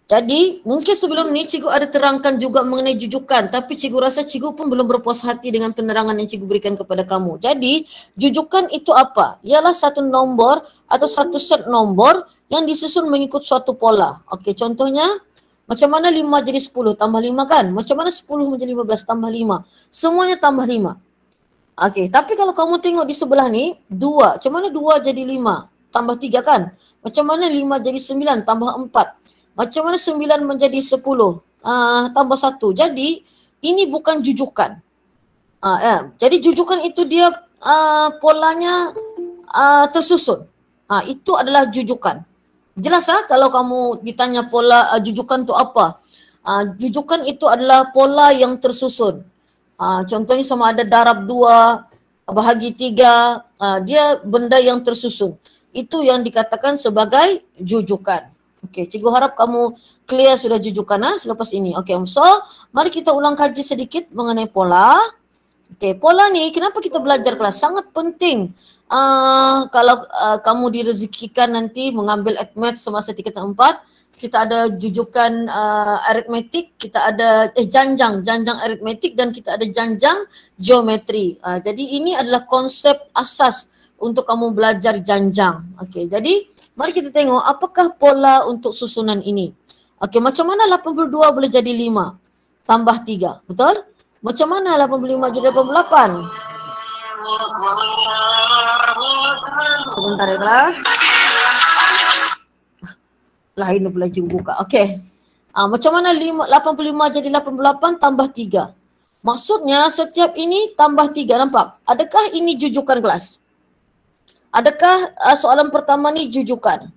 Jadi mungkin sebelum ni cikgu ada terangkan juga mengenai jujukan, tapi cikgu rasa cikgu pun belum berpuas hati dengan penerangan yang cikgu berikan kepada kamu. Jadi jujukan itu apa? Ialah satu nombor atau satu set nombor yang disusun mengikut suatu pola. Okey, contohnya macam mana 5 jadi 10 tambah 5 kan? Macam mana 10 menjadi 15 tambah 5? Semuanya tambah 5. Okey, tapi kalau kamu tengok di sebelah ni 2, macam mana 2 jadi 5 tambah 3 kan? Macam mana 5 jadi 9 tambah 4? Macam mana 9 menjadi 10 tambah 1. Jadi ini bukan jujukan. Jadi jujukan itu dia polanya tersusun. Itu adalah jujukan. Jelas kalau kamu ditanya pola jujukan itu apa? Jujukan itu adalah pola yang tersusun. Contohnya sama ada darab 2 bahagi 3, dia benda yang tersusun. Itu yang dikatakan sebagai jujukan. Okey, cikgu harap kamu clear sudah jujukan selepas ini. Okey, so mari kita ulang kaji sedikit mengenai pola. Okey, pola ni kenapa kita belajar kelas? Sangat penting. Kalau kamu direzekikan nanti mengambil maths semasa tingkatan 4, kita ada jujukan aritmetik, kita ada janjang aritmetik dan kita ada janjang geometri. Jadi ini adalah konsep asas untuk kamu belajar janjang. Okey, jadi mari kita tengok apakah pola untuk susunan ini. Okey, macam mana 82 boleh jadi 5 tambah 3, betul? Macam mana 85 jadi 88? Sebentar ya kelas. Lain pula cikgu buka. Okey. Macam mana 85 jadi 88 tambah 3? Maksudnya setiap ini tambah 3, nampak? Adakah ini jujukan kelas? Adakah soalan pertama ni jujukan?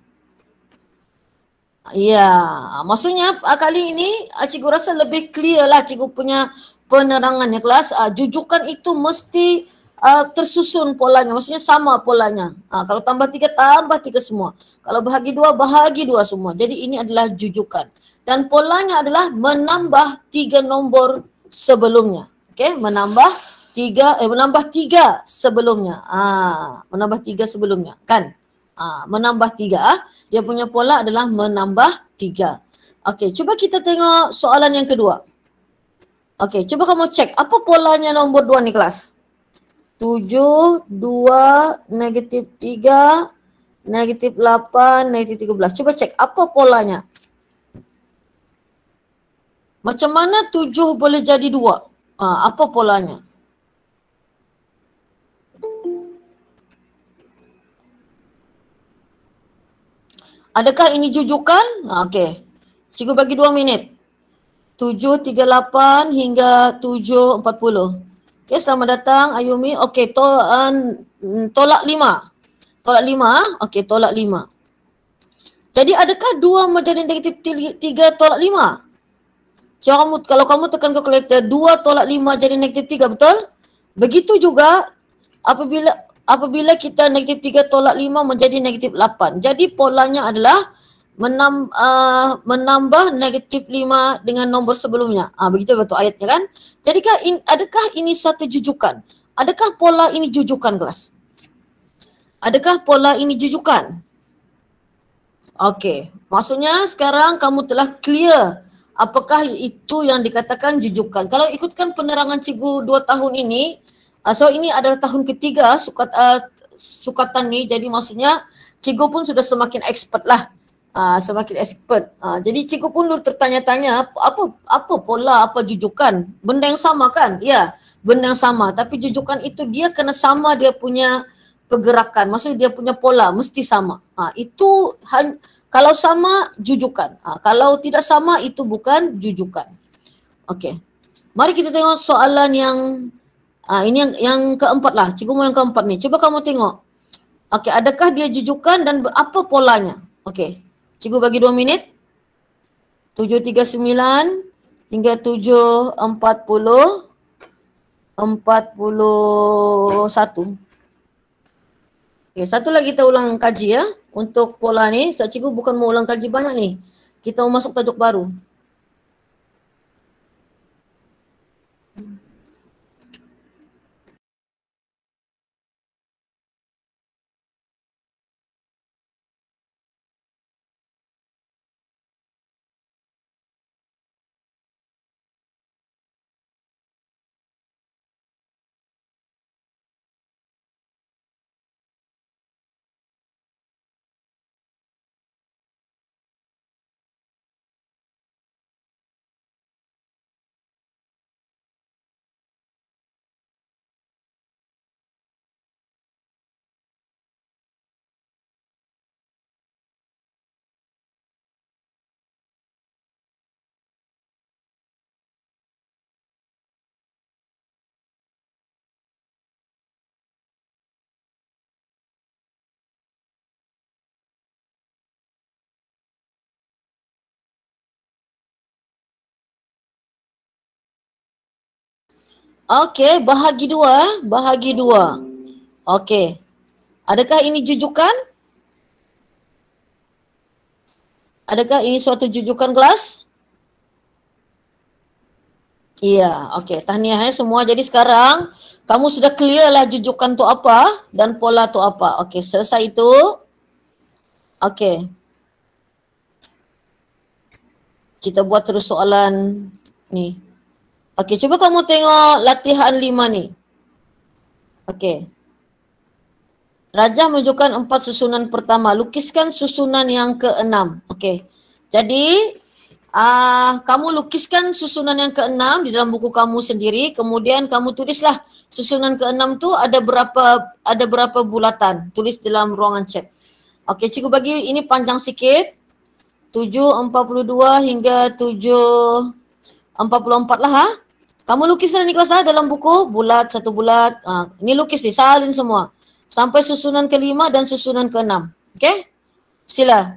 Ya, maksudnya kali ini cikgu rasa lebih clear lah cikgu punya penerangannya kelas. Jujukan itu mesti tersusun polanya, maksudnya sama polanya. Kalau tambah 3 semua. Kalau bahagi 2 bahagi 2 semua. Jadi ini adalah jujukan. Dan polanya adalah menambah 3 nombor sebelumnya. Okey, menambah 3 sebelumnya. Menambah 3 sebelumnya kan? Menambah 3. Dia punya pola adalah menambah 3. Okey, cuba kita tengok soalan yang kedua. Okey, cuba kamu cek apa polanya nombor 2 ni kelas? 7, 2, negatif 3, negatif 8, negatif 13. Cuba cek apa polanya. Macam mana 7 boleh jadi 2? Apa polanya? Adakah ini jujukan? Okey. Cikgu bagi 2 minit. 7.38 hingga 7.40. Okey, selamat datang Ayumi. Okey, tolak 5. Tolak 5. Okey, tolak 5. Jadi adakah 2 menjadi negatif 3 tolak 5? Kalau kamu tekan kalkulator 2 tolak 5 jadi negatif 3, betul? Begitu juga apabila kita negatif 3 tolak 5 menjadi negatif 8. Jadi polanya adalah menambah negatif 5 dengan nombor sebelumnya. Begitu betul ayatnya kan? Jadi adakah ini satu jujukan? Adakah pola ini jujukan kelas? Adakah pola ini jujukan? Okey, maksudnya sekarang kamu telah clear apakah itu yang dikatakan jujukan. Kalau ikutkan penerangan cikgu 2 tahun ini, so ini adalah tahun ketiga sukatan ni, jadi maksudnya cikgu pun sudah semakin expert lah. Semakin expert. Jadi cikgu pun dulu tertanya-tanya apa pola, apa jujukan. Benda yang sama kan? Ya, benda yang sama. Tapi jujukan itu dia kena sama dia punya pergerakan. Maksudnya dia punya pola mesti sama. Kalau sama jujukan. Kalau tidak sama itu bukan jujukan. Okey. Mari kita tengok soalan yang ini yang keempat lah. Cikgu mau yang keempat ni. Cuba kamu tengok. Okey, adakah dia jujukan dan apa polanya? Okey. Cikgu bagi 2 minit. 7.39 hingga 7.40. 41. Okay, satu lagi kita ulang kaji ya. Untuk pola ni, cikgu bukan mau ulang kaji banyak ni. Kita mau masuk tajuk baru. Okey, bahagi dua. Bahagi dua. Okey. Adakah ini jujukan? Adakah ini suatu jujukan kelas? Iya, okey. Tahniah semua. Jadi sekarang kamu sudah clear lah jujukan tu apa dan pola tu apa. Okey, selesai itu. Okey. Kita buat terus soalan ni. Okey, cuba kamu tengok latihan 5 ni. Okey. Rajah menunjukkan 4 susunan pertama. Lukiskan susunan yang ke-6. Okey. Jadi kamu lukiskan susunan yang ke-6 di dalam buku kamu sendiri. Kemudian kamu tulislah susunan ke-6 tu ada berapa bulatan. Tulis dalam ruangan chat. Okey, cikgu bagi ini panjang sikit. 7.42 hingga 7.44 lah ha. Kamu lukislah ni kelas dalam buku bulat, satu bulat. Ini lukis ni, salin semua. Sampai susunan ke-5 dan susunan ke-6. Okey? Sila.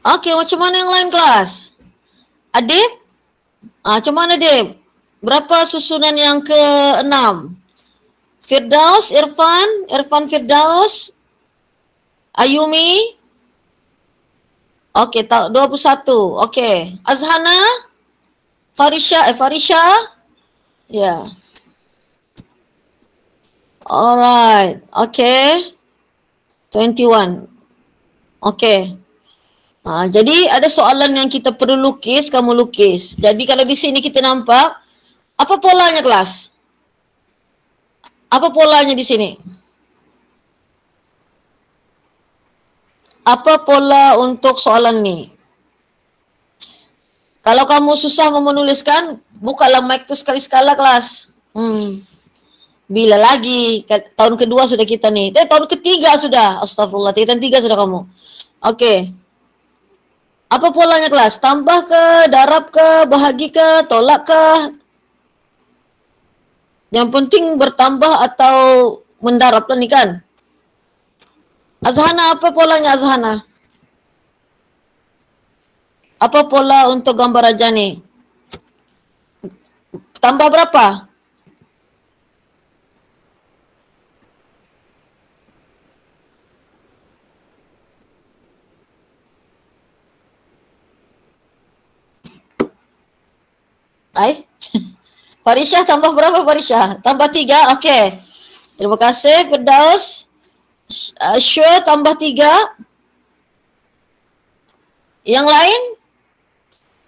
Okey, macam mana yang lain kelas? Adib? Macam mana Adib? Berapa susunan yang ke-6? Firdaus, Irfan Firdaus, Ayumi. Okey, 21. Okey. Azhana, Farisha. Ya. Yeah. Alright. Okey. 21. Okey. Jadi ada soalan yang kita perlu lukis, kamu lukis. Jadi kalau di sini kita nampak, apa polanya kelas? Apa polanya di sini? Apa pola untuk soalan ni? Kalau kamu susah menuliskan, bukalah mic tu sekali-sekala kelas. Bila lagi? Tahun kedua sudah kita ni. Tahun ketiga sudah. Astagfirullah, tahun 3 sudah kamu. Okey. Apa polanya kelas? Tambah ke, darab ke, bahagi ke, tolak ke? Yang penting bertambah atau mendarab lah ni kan? Azhana, apa polanya Azhana? Apa pola untuk gambar raja ni? Tambah berapa? Farisha tambah berapa Farisha? Tambah 3, okey. Terima kasih Firdaus. Sure tambah 3. Yang lain?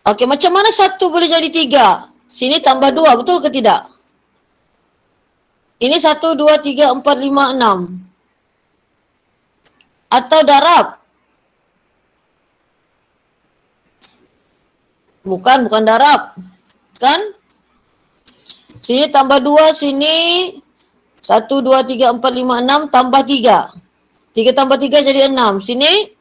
Okey, macam mana 1 boleh jadi 3? Sini tambah 2, betul ke tidak? Ini 1, 2, 3, 4, 5, 6. Atau darab? Bukan darab. Kan? Sini tambah 2, sini 1, 2, 3, 4, 5, 6 tambah 3. 3 tambah 3 jadi 6. Sini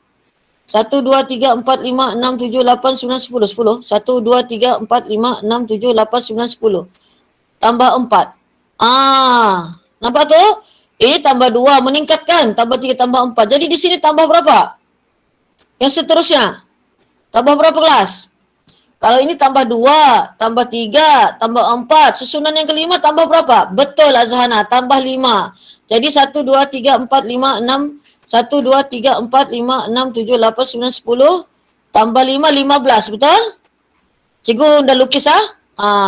1, 2, 3, 4, 5, 6, 7, 8, 9, 10. 10. 1, 2, 3, 4, 5, 6, 7, 8, 9, 10. Tambah 4. Nampak tu? Ini tambah 2, meningkatkan. Tambah 3, tambah 4. Jadi di sini tambah berapa? Yang seterusnya. Tambah berapa kelas? Kalau ini tambah 2, tambah 3, tambah 4. Susunan yang kelima tambah berapa? Betul Azhana, tambah 5. Jadi 1, 2, 3, 4, 5, 6. 1, 2, 3, 4, 5, 6, 7, 8, 9, 10. Tambah 5, 15. Betul? Cikgu dah lukis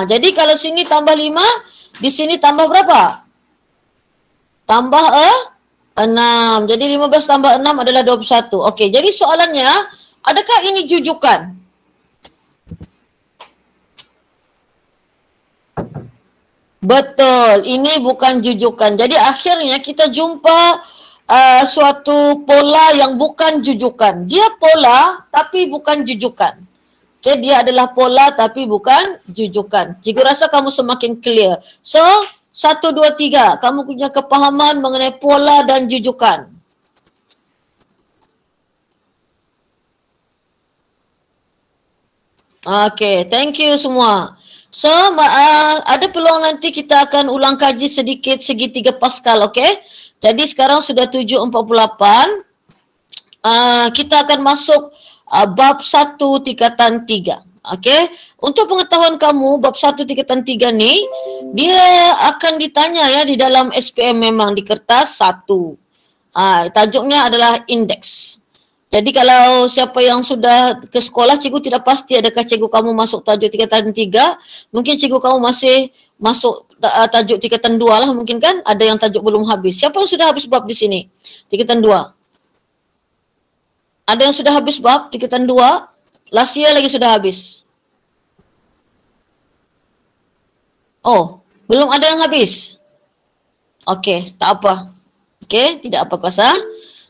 jadi kalau sini tambah 5, di sini tambah berapa? Tambah 6. Jadi 15 tambah 6 adalah 21. Okey, jadi soalannya, adakah ini jujukan? Betul, ini bukan jujukan. Jadi akhirnya kita jumpa suatu pola yang bukan jujukan. Dia pola tapi bukan jujukan. Okay, dia adalah pola tapi bukan jujukan. Cikgu rasa kamu semakin clear. So, 1, 2, 3. Kamu punya kepahaman mengenai pola dan jujukan. Okay, thank you semua. So, ada peluang nanti kita akan ulang kaji sedikit segitiga Pascal, okay? Jadi sekarang sudah 7.48. Kita akan masuk bab 1 tingkatan 3. Okay? Untuk pengetahuan kamu, bab 1 tingkatan 3 ni, dia akan ditanya ya di dalam SPM memang di kertas 1. Tajuknya adalah indeks. Jadi kalau siapa yang sudah ke sekolah, cikgu tidak pasti adakah cikgu kamu masuk tajuk tingkatan 3. Mungkin cikgu kamu masih masuk tajuk tingkatan 2 lah mungkin kan. Ada yang tajuk belum habis. Siapa yang sudah habis bab di sini? Tingkatan 2. Ada yang sudah habis bab tingkatan 2? Last year lagi sudah habis. Oh, belum ada yang habis? Okey, tak apa. Okey, tidak apa kelas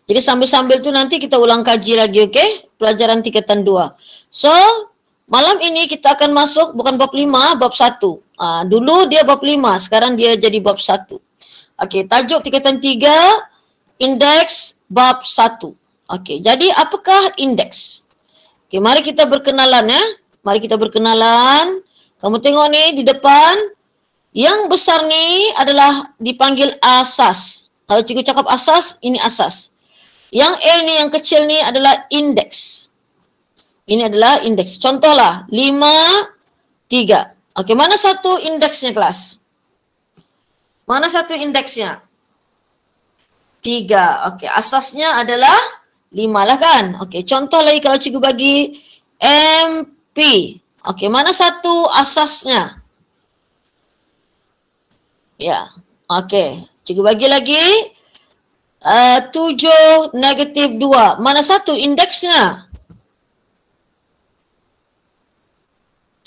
Jadi sambil-sambil tu nanti kita ulang kaji lagi, okey? Pelajaran tingkatan 2. So, malam ini kita akan masuk bukan bab 5, bab 1. Dulu dia bab 5, sekarang dia jadi bab 1. Okey, tajuk tingkatan 3, indeks bab 1. Okey, jadi apakah indeks? Okey, mari kita berkenalan ya. Mari kita berkenalan. Kamu tengok ni di depan. Yang besar ni adalah dipanggil asas. Kalau cikgu cakap asas, ini asas. Yang A ni, yang kecil ni adalah indeks. Ini adalah indeks. Contohlah, 5, 3. Okey, mana satu indeksnya kelas? Mana satu indeksnya? 3. Okey, asasnya adalah 5 lah kan? Okey, contoh lagi kalau cikgu bagi MP. Okey, mana satu asasnya? Ya, okey. Cikgu bagi lagi 7, -2. Mana satu indeksnya?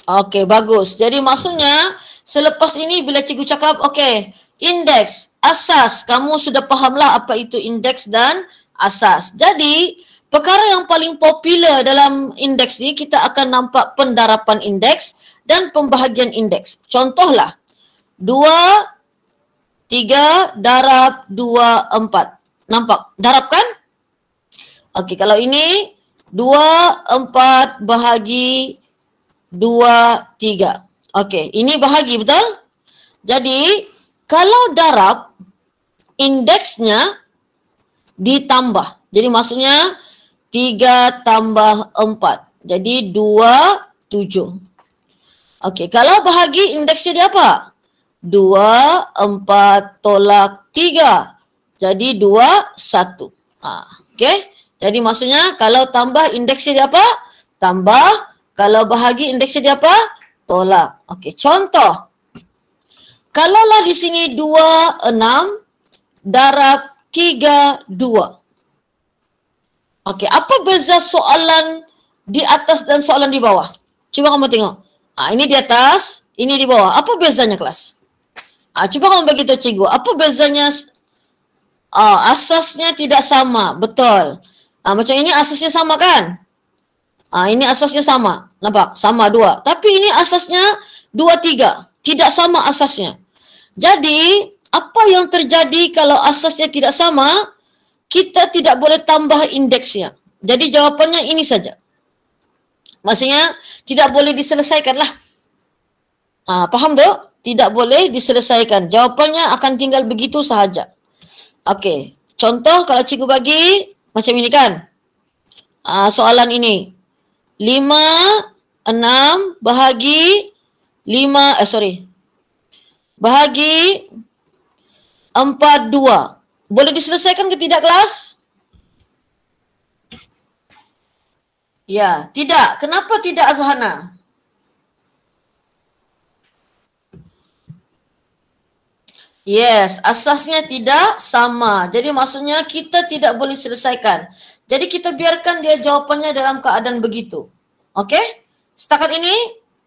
Okey, bagus. Jadi maksudnya selepas ini bila cikgu cakap, okey, indeks, asas. Kamu sudah fahamlah apa itu indeks dan asas. Jadi, perkara yang paling popular dalam indeks ni, kita akan nampak pendarapan indeks dan pembahagian indeks. Contohlah, 2, 3 darab 2, 4. Nampak? Darab kan? Okey, kalau ini 2, 4 bahagi 2, 3. Okey, ini bahagi, betul? Jadi, kalau darab, indeksnya ditambah. Jadi maksudnya 3 tambah 4. Jadi 2, 7. Okey, kalau bahagi indeksnya dia apa? 2, 4 tolak 3. Jadi 2, 1. Okey. Jadi maksudnya kalau tambah indeksnya dia apa? Tambah. Kalau bahagi indeksnya dia apa? Tolak. Okey, contoh. Kalaulah di sini 2, 6 darab 3, 2. Okey, apa beza soalan di atas dan soalan di bawah? Cuba kamu tengok. Ini di atas, ini di bawah. Apa bezanya kelas? Cuba kamu bagi tahu cikgu. Apa bezanya? Asasnya tidak sama. Betul. Macam ini asasnya sama kan? Ini asasnya sama. Nampak? Sama 2. Tapi ini asasnya 2, 3. Tidak sama asasnya. Jadi, apa yang terjadi kalau asasnya tidak sama? Kita tidak boleh tambah indeksnya. Jadi jawapannya ini saja. Maksudnya tidak boleh diselesaikan lah. Faham tu? Tidak boleh diselesaikan. Jawapannya akan tinggal begitu sahaja. Okey. Contoh kalau cikgu bagi macam ini kan. Soalan ini. 5, 6 bahagi 5, bahagi 4, 2. Boleh diselesaikan ke tidak kelas? Ya, tidak. Kenapa tidak Azhana? Yes, asasnya tidak sama. Jadi maksudnya kita tidak boleh selesaikan. Jadi kita biarkan dia jawapannya dalam keadaan begitu. Okey? Setakat ini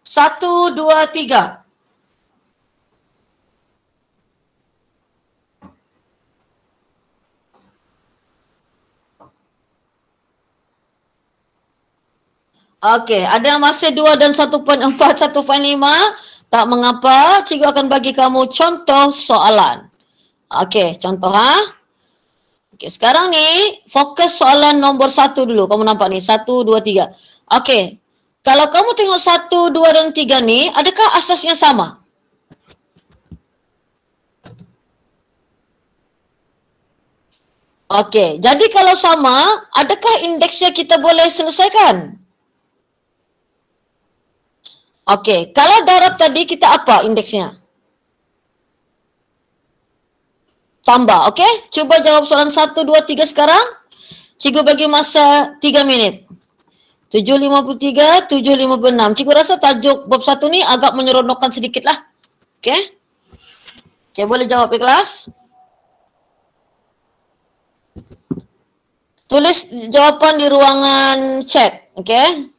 1, 2, 3. Okey, ada masih 2 dan 1.4, 1.5. Tak mengapa, cikgu akan bagi kamu contoh soalan. Okey, contoh Okey, sekarang ni fokus soalan nombor 1 dulu. Kamu nampak ni, 1, 2, 3. Okey, kalau kamu tengok 1, 2 dan 3 ni, adakah asasnya sama? Okey, jadi kalau sama, adakah indeksnya kita boleh selesaikan? Okey, kalau darab tadi kita apa indeksnya? Tambah, okey? Cuba jawab soalan 1, 2, 3 sekarang. Cikgu bagi masa 3 minit. 7.53, 7.56. Cikgu rasa tajuk bab 1 ni agak menyeronokkan sedikit lah. Okey? Okey, boleh jawab di kelas? Tulis jawapan di ruangan chat. Okey?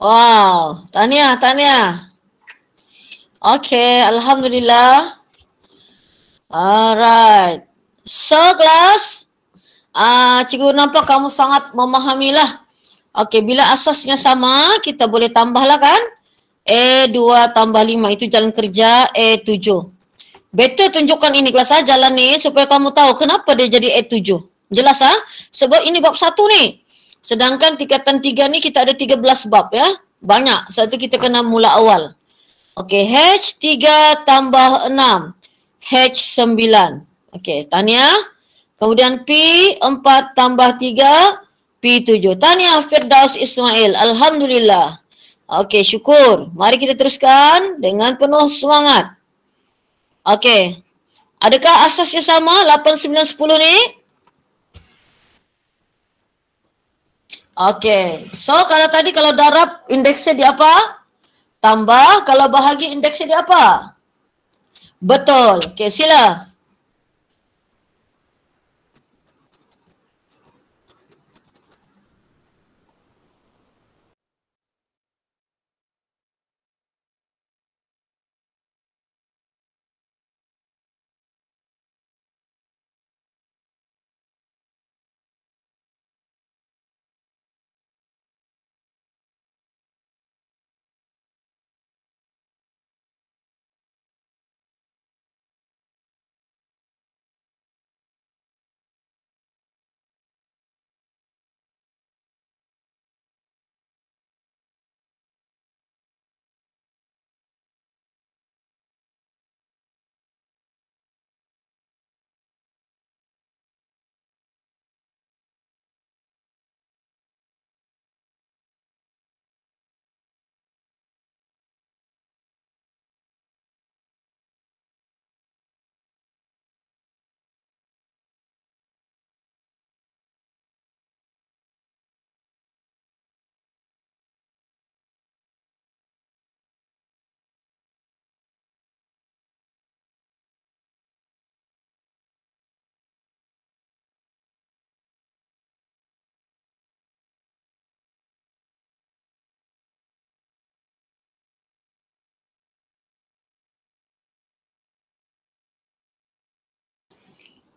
Wow, tahniah. Okey, alhamdulillah. Alright. So class, cikgu nampak kamu sangat memahamilah. Okey, bila asasnya sama, kita boleh tambahlah kan? A2 tambah 5, itu jalan kerja A7. Better tunjukkan ini kelas jalan ni supaya kamu tahu kenapa dia jadi A7. Jelas Sebab ini bab 1 ni. Sedangkan tingkatan 3 ni kita ada 13 bab ya. Banyak. Sebab tu kita kena mula awal. Okey, H3 tambah 6. H9. Okey, tahniah. Kemudian P4 tambah 3. P7. Tahniah Firdaus Ismail. Alhamdulillah. Okey, syukur. Mari kita teruskan dengan penuh semangat. Okey. Adakah asasnya sama 8, 9, 10 ni? Okey. So kalau tadi kalau darab indeksnya di apa? Tambah. Kalau bahagi indeksnya di apa? Betul. Okey, sila.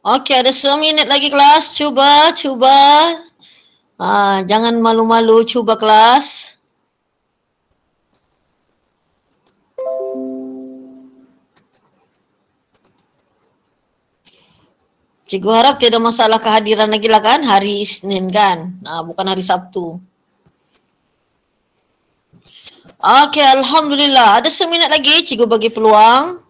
Okey, ada seminit lagi kelas. Cuba. Jangan malu-malu, cuba kelas. Cikgu harap tidak masalah kehadiran lagi lah kan, hari Isnin kan, bukan hari Sabtu. Okey, Alhamdulillah. Ada seminit lagi, cikgu bagi peluang.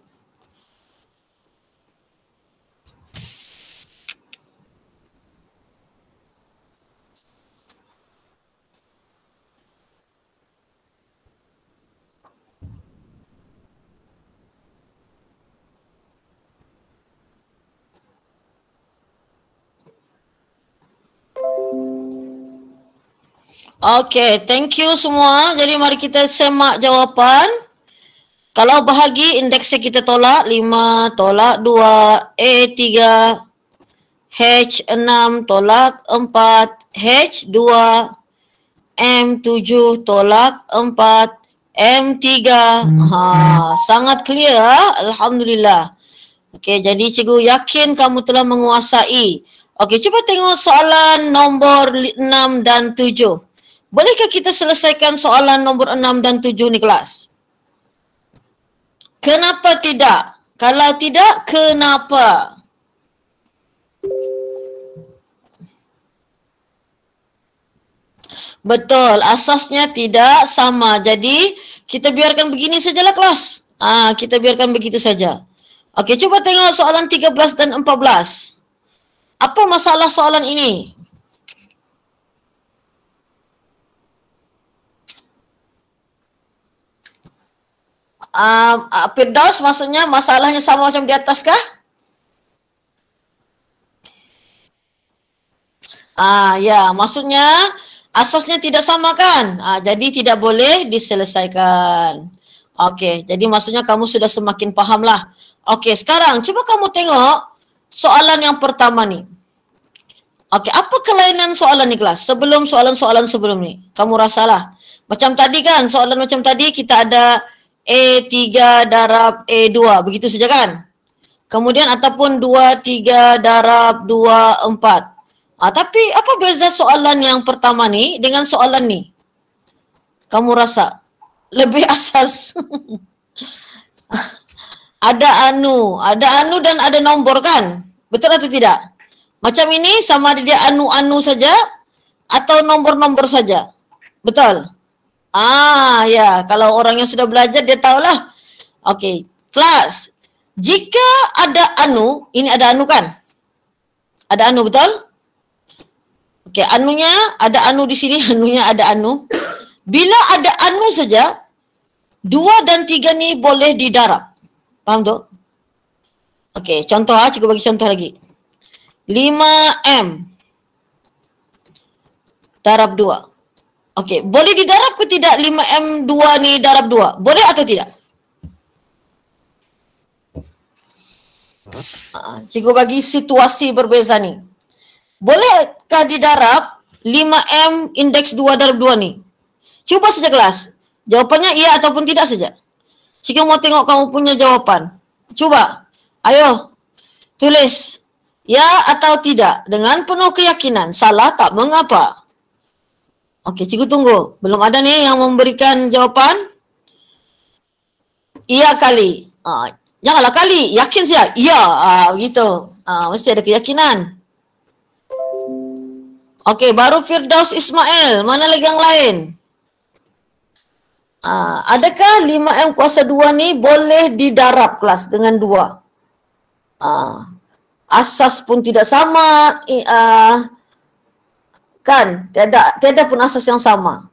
Okey, thank you semua. Jadi mari kita semak jawapan. Kalau bahagi indeksnya kita tolak 5, tolak 2, A3, H6 tolak 4, H2, M7 tolak 4, M3. Sangat clear, Alhamdulillah. Okey, jadi cikgu yakin kamu telah menguasai. Okey, cuba tengok soalan nombor 6 dan 7. Bolehkah kita selesaikan soalan nombor 6 dan 7 ni kelas? Kenapa tidak? Kalau tidak, kenapa? Betul, asasnya tidak sama. Jadi, kita biarkan begini sajalah kelas. Kita biarkan begitu saja. Okey, cuba tengok soalan 13 dan 14. Apa masalah soalan ini? Firdaus, maksudnya masalahnya sama macam di atas kah? Ya, maksudnya asasnya tidak sama kan? Jadi tidak boleh diselesaikan. Okey, jadi maksudnya kamu sudah semakin faham lah. Okey, sekarang cuba kamu tengok soalan yang pertama ni. Okey, apa kelainan soalan ni kelas? Sebelum soalan-soalan sebelum ni. Kamu rasalah. Macam tadi kan, soalan macam tadi kita ada A3 darab A2, begitu saja kan? Kemudian ataupun 2, 3 darab 2, 4. Tapi apa beza soalan yang pertama ni dengan soalan ni? Kamu rasa? Lebih asas. Ada anu dan ada nombor kan? Betul atau tidak? Macam ini sama ada dia anu-anu saja atau nombor-nombor saja? Betul? Ya, kalau orang yang sudah belajar dia tahulah. Okey, kelas. Jika ada anu, ini ada anu kan? Ada anu, betul? Okey, anunya ada anu di sini, anunya ada anu. Bila ada anu saja, 2 dan 3 ni boleh didarab. Faham tu? Okey, contoh cikgu bagi contoh lagi. 5M darab 2. Okey, boleh didarab ke tidak 5M2 ni darab 2? Boleh atau tidak? Cikgu bagi situasi berbeza ni. Bolehkah didarab 5M indeks 2 darab 2 ni? Cuba saja kelas. Jawapannya iya ataupun tidak saja. Cikgu mau tengok kamu punya jawapan. Cuba. Ayo. Tulis. Ya atau tidak. Dengan penuh keyakinan. Salah tak mengapa. Okey, cikgu tunggu. Belum ada nih yang memberikan jawapan. Iya kali. Janganlah kali. Yakin saja. Iya. Begitu. Mesti ada keyakinan. Okey, baru Firdaus Ismail. Mana lagi yang lain? Adakah 5M kuasa 2 ni boleh didarab kelas dengan 2? Asas pun tidak sama. Kan? Tiada pun asas yang sama.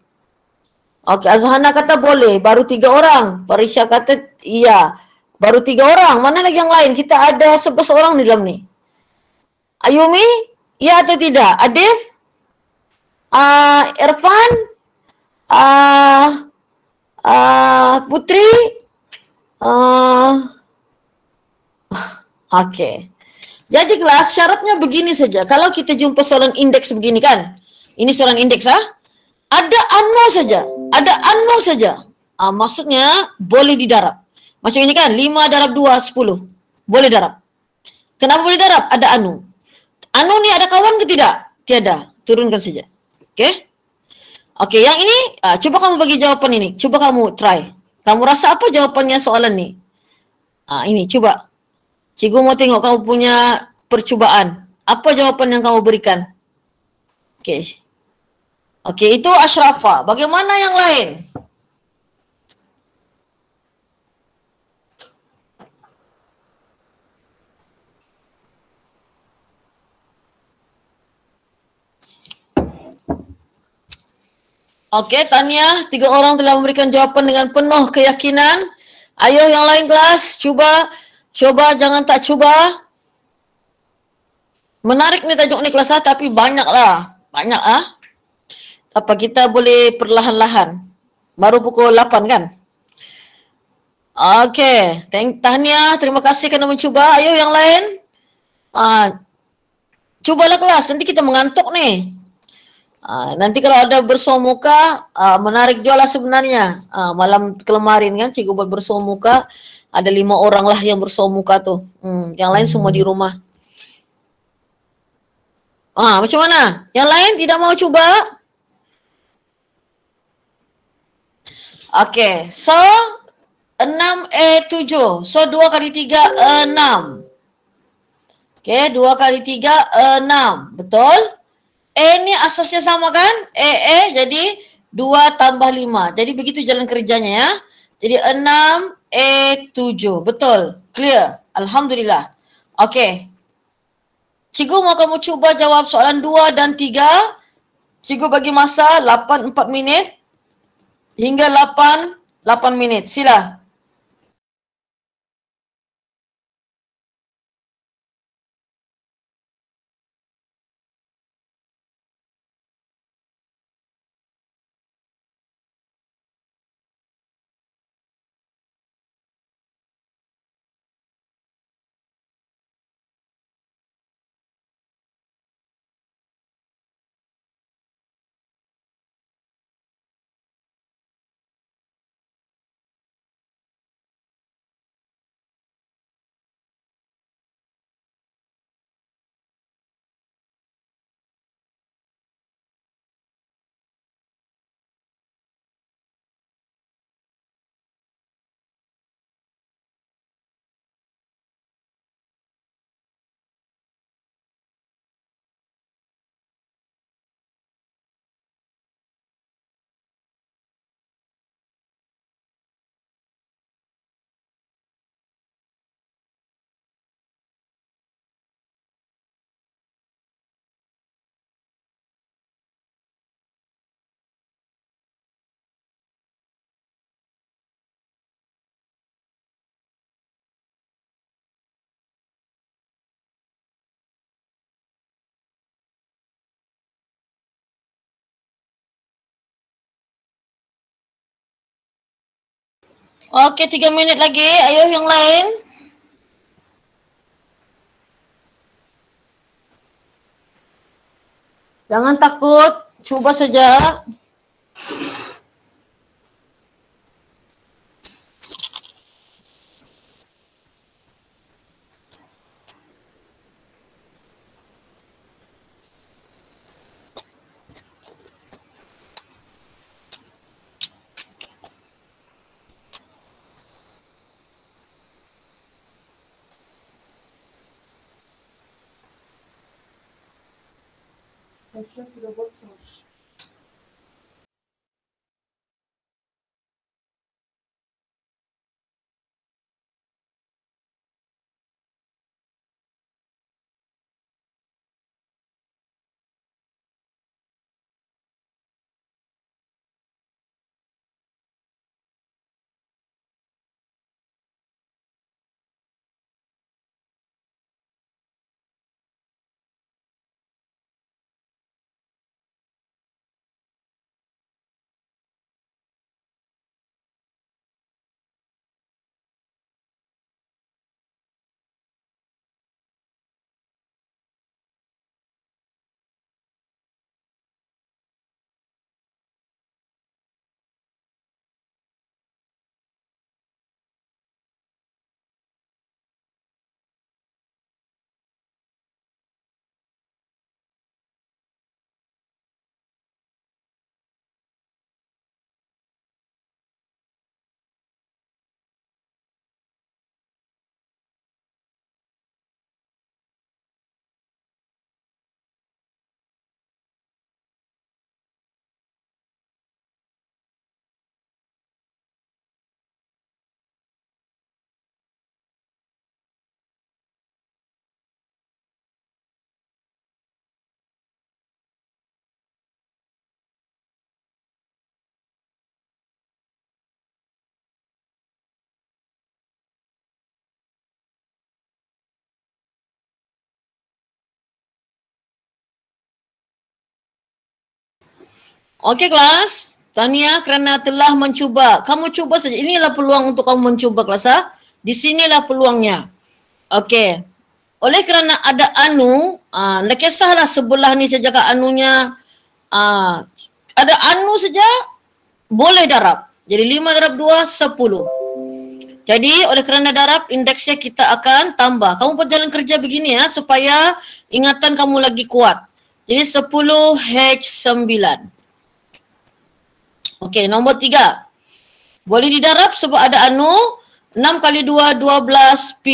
Okey, Azhana kata boleh. Baru 3 orang. Parisha kata iya. Baru 3 orang. Mana lagi yang lain? Kita ada 11 orang di dalam ni. Ayumi? Ya atau tidak? Adif? Irfan? Putri? Okey. Jadi kelas syaratnya begini saja. Kalau kita jumpa soalan indeks begini kan. Ini soalan indeks Ada anu saja. Ada anu saja. Maksudnya boleh didarab. Macam ini kan 5 darab 2 10. Boleh darab. Kenapa boleh darab? Ada anu. Anu ni ada kawan ke tidak? Tiada. Turunkan saja. Okey? Okey, yang ini cuba kamu bagi jawapan ini. Cuba kamu try. Kamu rasa apa jawapannya soalan ni? Ini cuba. Cikgu mau tengok kamu punya percubaan. Apa jawapan yang kamu berikan? Okey. Okey, itu Ashrafah. Bagaimana yang lain? Okey, Tania, 3 orang telah memberikan jawapan dengan penuh keyakinan. Ayo yang lain kelas, cuba jangan tak cuba. Menarik ni tajuk ni kelas tapi banyaklah. Banyak Apa kita boleh perlahan-lahan. Baru pukul 8 kan? Okey, Tahniah, terima kasih kerana mencuba. Ayo yang lain. Cubalah kelas, nanti kita mengantuk ni. Nanti kalau ada bersua muka, menarik juga lah sebenarnya. Malam kemarin kan cikgu buat bersua muka, ada 5 orang lah yang bersua muka tu. Yang lain semua di rumah. Macam mana? Yang lain tidak mau cuba? Okey, so 6A7. So 2 kali 3, 6. Okey, 2 kali 3, 6. Betul? A ni asasnya sama kan? A, jadi 2 tambah 5. Jadi begitu jalan kerjanya ya. Jadi 6A7. Betul? Clear? Alhamdulillah. Okey. Cikgu mau kamu cuba jawab soalan 2 dan 3. Cikgu bagi masa 4 minit. Hingga 8 minit. Sila. Okey, 3 minit lagi. Ayo yang lain. Jangan takut. Cuba saja. Aisyah sudah buat sos. Okey kelas. Tahniah kerana telah mencuba. Kamu cuba saja. Inilah peluang untuk kamu mencuba kelas. Di sinilah peluangnya. Okey. Oleh kerana ada anu, nak kisahlah sebelah ni saja kat anunya. Ada anu saja boleh darab. Jadi 5 darab 2, 10. Jadi oleh kerana darab, indeksnya kita akan tambah. Kamu berjalan kerja begini ya, supaya ingatan kamu lagi kuat. Jadi 10H9. Okey, nombor 3. Boleh didarab sebab ada anu. 6 kali 2, 12, P,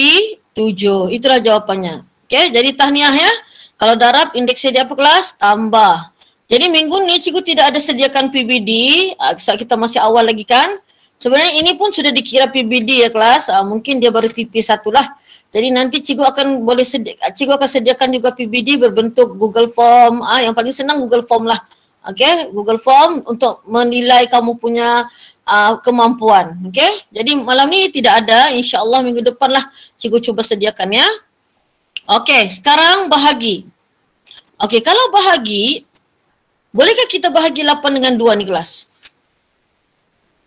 7. Itulah jawapannya. Okey, jadi tahniah ya. Kalau darab, indeksnya dia apa kelas? Tambah. Jadi minggu ni cikgu tidak ada sediakan PBD. Saat kita masih awal lagi kan. Sebenarnya ini pun sudah dikira PBD ya kelas. Mungkin dia baru TP1 lah. Jadi nanti cikgu akan cikgu akan sediakan juga PBD berbentuk Google Form. Yang paling senang Google Form lah. Okey, Google Form untuk menilai kamu punya kemampuan. Okey, jadi malam ni tidak ada. InsyaAllah minggu depan lah cikgu cuba sediakan ya. Okey, sekarang bahagi. Okey, kalau bahagi, bolehkah kita bahagi 8 dengan 2 ni kelas?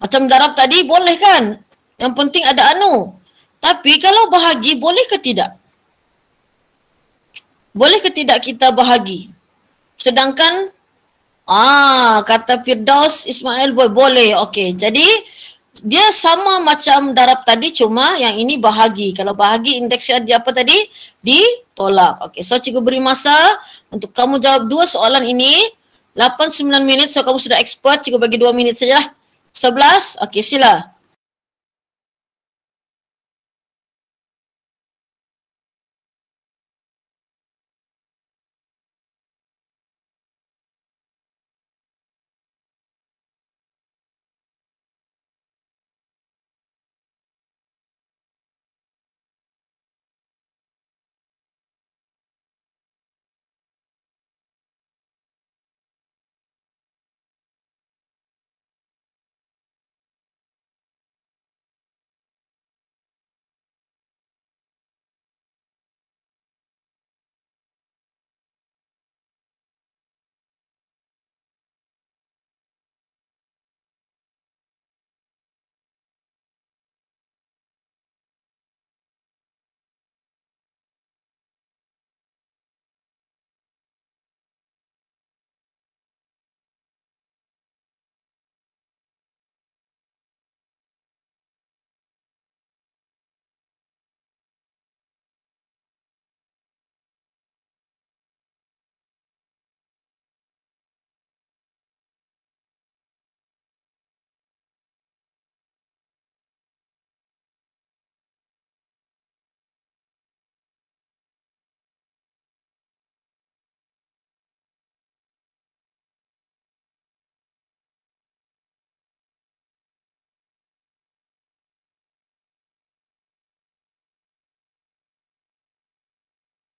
Macam darab tadi boleh kan? Yang penting ada anu. Tapi kalau bahagi boleh ke tidak? Boleh ke tidak kita bahagi? Sedangkan kata Firdaus Ismail boleh. Okey. Jadi dia sama macam darab tadi, cuma yang ini bahagi. Kalau bahagi indeksnya dia apa tadi? Ditolak. Okey. So cikgu beri masa untuk kamu jawab 2 soalan ini. 8-9 minit. So kamu sudah expert. Cikgu bagi 2 minit sajalah. 11. Okey, sila.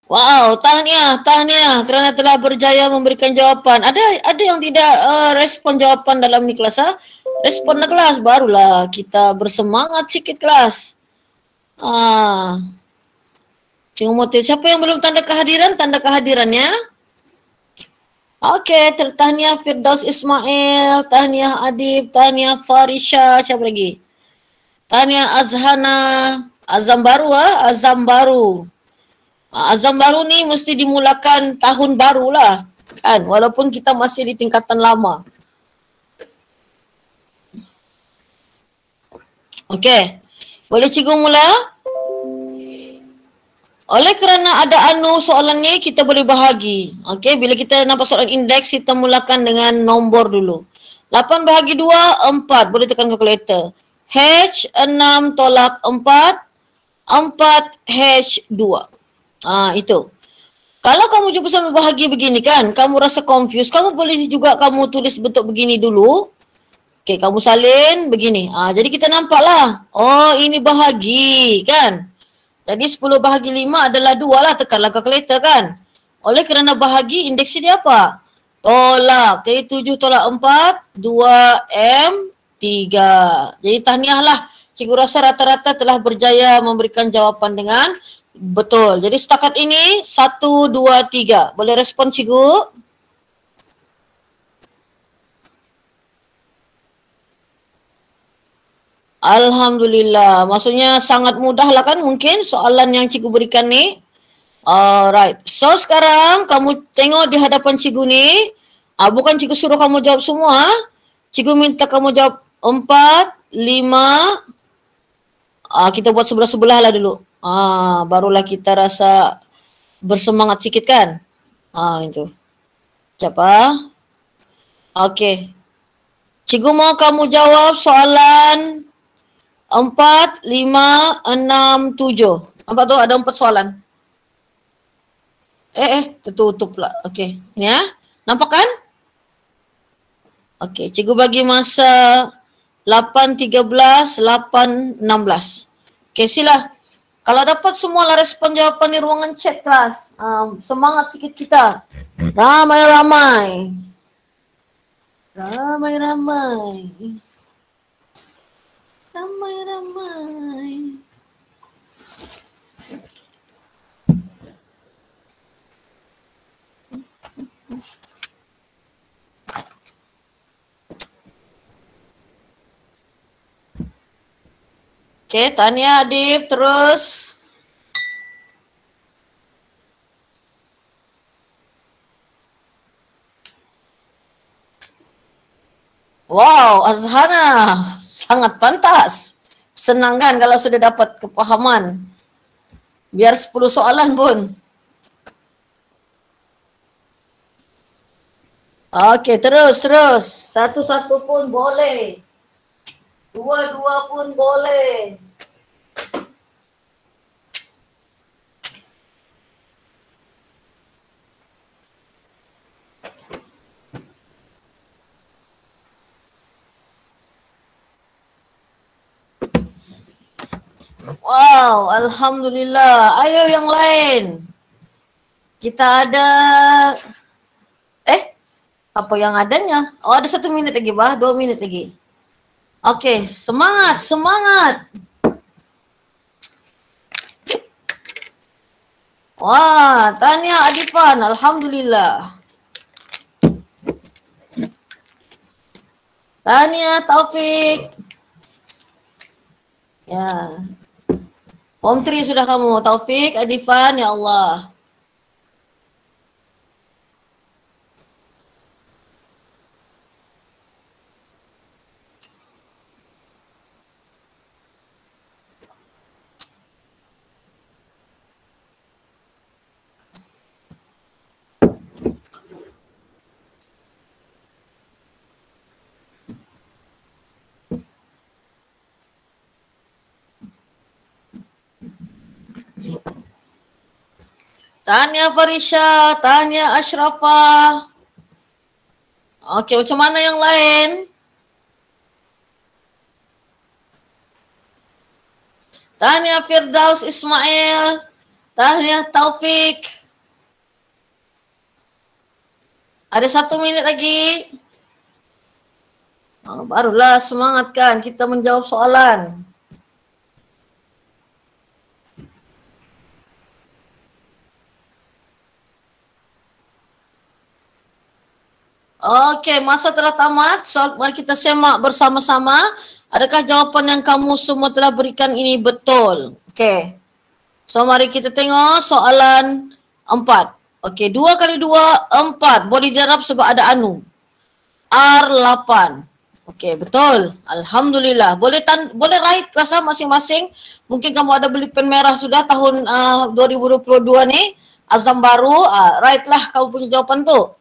Wow, tahniah kerana telah berjaya memberikan jawapan. Ada yang tidak respon jawapan dalam ni kelas Responlah kelas, barulah kita bersemangat sikit kelas. Cikgu motif. Siapa yang belum tanda kehadiran? Tanda kehadirannya. Okey, tahniah Firdaus Ismail, tahniah Adib, tahniah Farisha, siapa lagi? Tahniah Azhana, azam baru azam baru. Azam baru ni mesti dimulakan tahun baru lah kan, walaupun kita masih di tingkatan lama. Okey, boleh cikgu mula? Oleh kerana ada anu soalan ni kita boleh bahagi. Okey, bila kita nampak soalan indeks kita mulakan dengan nombor dulu. 8 bahagi 2, 4. Boleh tekan kalkulator. H6 tolak 4, 4H2. Itu. Kalau kamu jumpa sama bahagi begini kan, kamu rasa confused, kamu boleh juga kamu tulis bentuk begini dulu. Okey, kamu salin begini. Jadi kita nampaklah. Oh, ini bahagi kan. Jadi 10 bahagi 5 adalah 2 lah. Tekanlah kalkulator kan. Oleh kerana bahagi, indeksnya dia apa? Tolak. Jadi 7 tolak 4, 2M3. Jadi tahniahlah. Cikgu rasa rata-rata telah berjaya memberikan jawapan dengan betul. Jadi setakat ini 1, 2, 3. Boleh respon cikgu? Alhamdulillah. Maksudnya sangat mudah lah kan mungkin soalan yang cikgu berikan ni. Alright. So sekarang kamu tengok di hadapan cikgu ni. Bukan cikgu suruh kamu jawab semua. Cikgu minta kamu jawab 4, 5. Kita buat sebelah-sebelah lah dulu. Barulah kita rasa bersemangat sikit kan. Itu. Siapa? Okey. Cikgu mau kamu jawab soalan 4, 5, 6, 7. Nampak tu ada 4 soalan. Tertutup pula. Okey. Ini ya. Nampak kan? Okey. Cikgu bagi masa 8.13, 8.16. Okey, sila. Kalau dapat semualah respon jawapan di ruangan chat kelas. Semangat sikit kita. Ramai-ramai. Ramai-ramai. Ramai-ramai. Okey, Tania, Adib, terus. Wow, Azhana, sangat pantas. Senang kan kalau sudah dapat kepahaman. Biar 10 soalan pun. Okey, terus. Satu-satu pun boleh. Dua-dua pun boleh. Wow, Alhamdulillah. Ayo yang lain. Kita ada... apa yang adanya? Ada 1 minit lagi, 2 minit lagi. Okey, semangat. Wah, Tania, Adifan, Alhamdulillah. Tania, Taufik. Ya. Form 3 sudah kamu, Taufik, Adifan, ya Allah. Tania Farisha, Tania Ashrafah. Okey, macam mana yang lain? Tania Firdaus Ismail, Tania Taufik. Ada 1 minit lagi. Barulah semangat kan kita menjawab soalan. Okey, masa telah tamat. So, mari kita semak bersama-sama. Adakah jawapan yang kamu semua telah berikan ini betul? Okey. So, mari kita tengok soalan 4. Okey, 2 kali 2, 4. Boleh diharap sebab ada anu. R8. Okey, betul. Alhamdulillah. Boleh write rasa masing-masing. Mungkin kamu ada beli pen merah sudah tahun 2022 ni. Azam baru. Write lah kamu punya jawapan tu.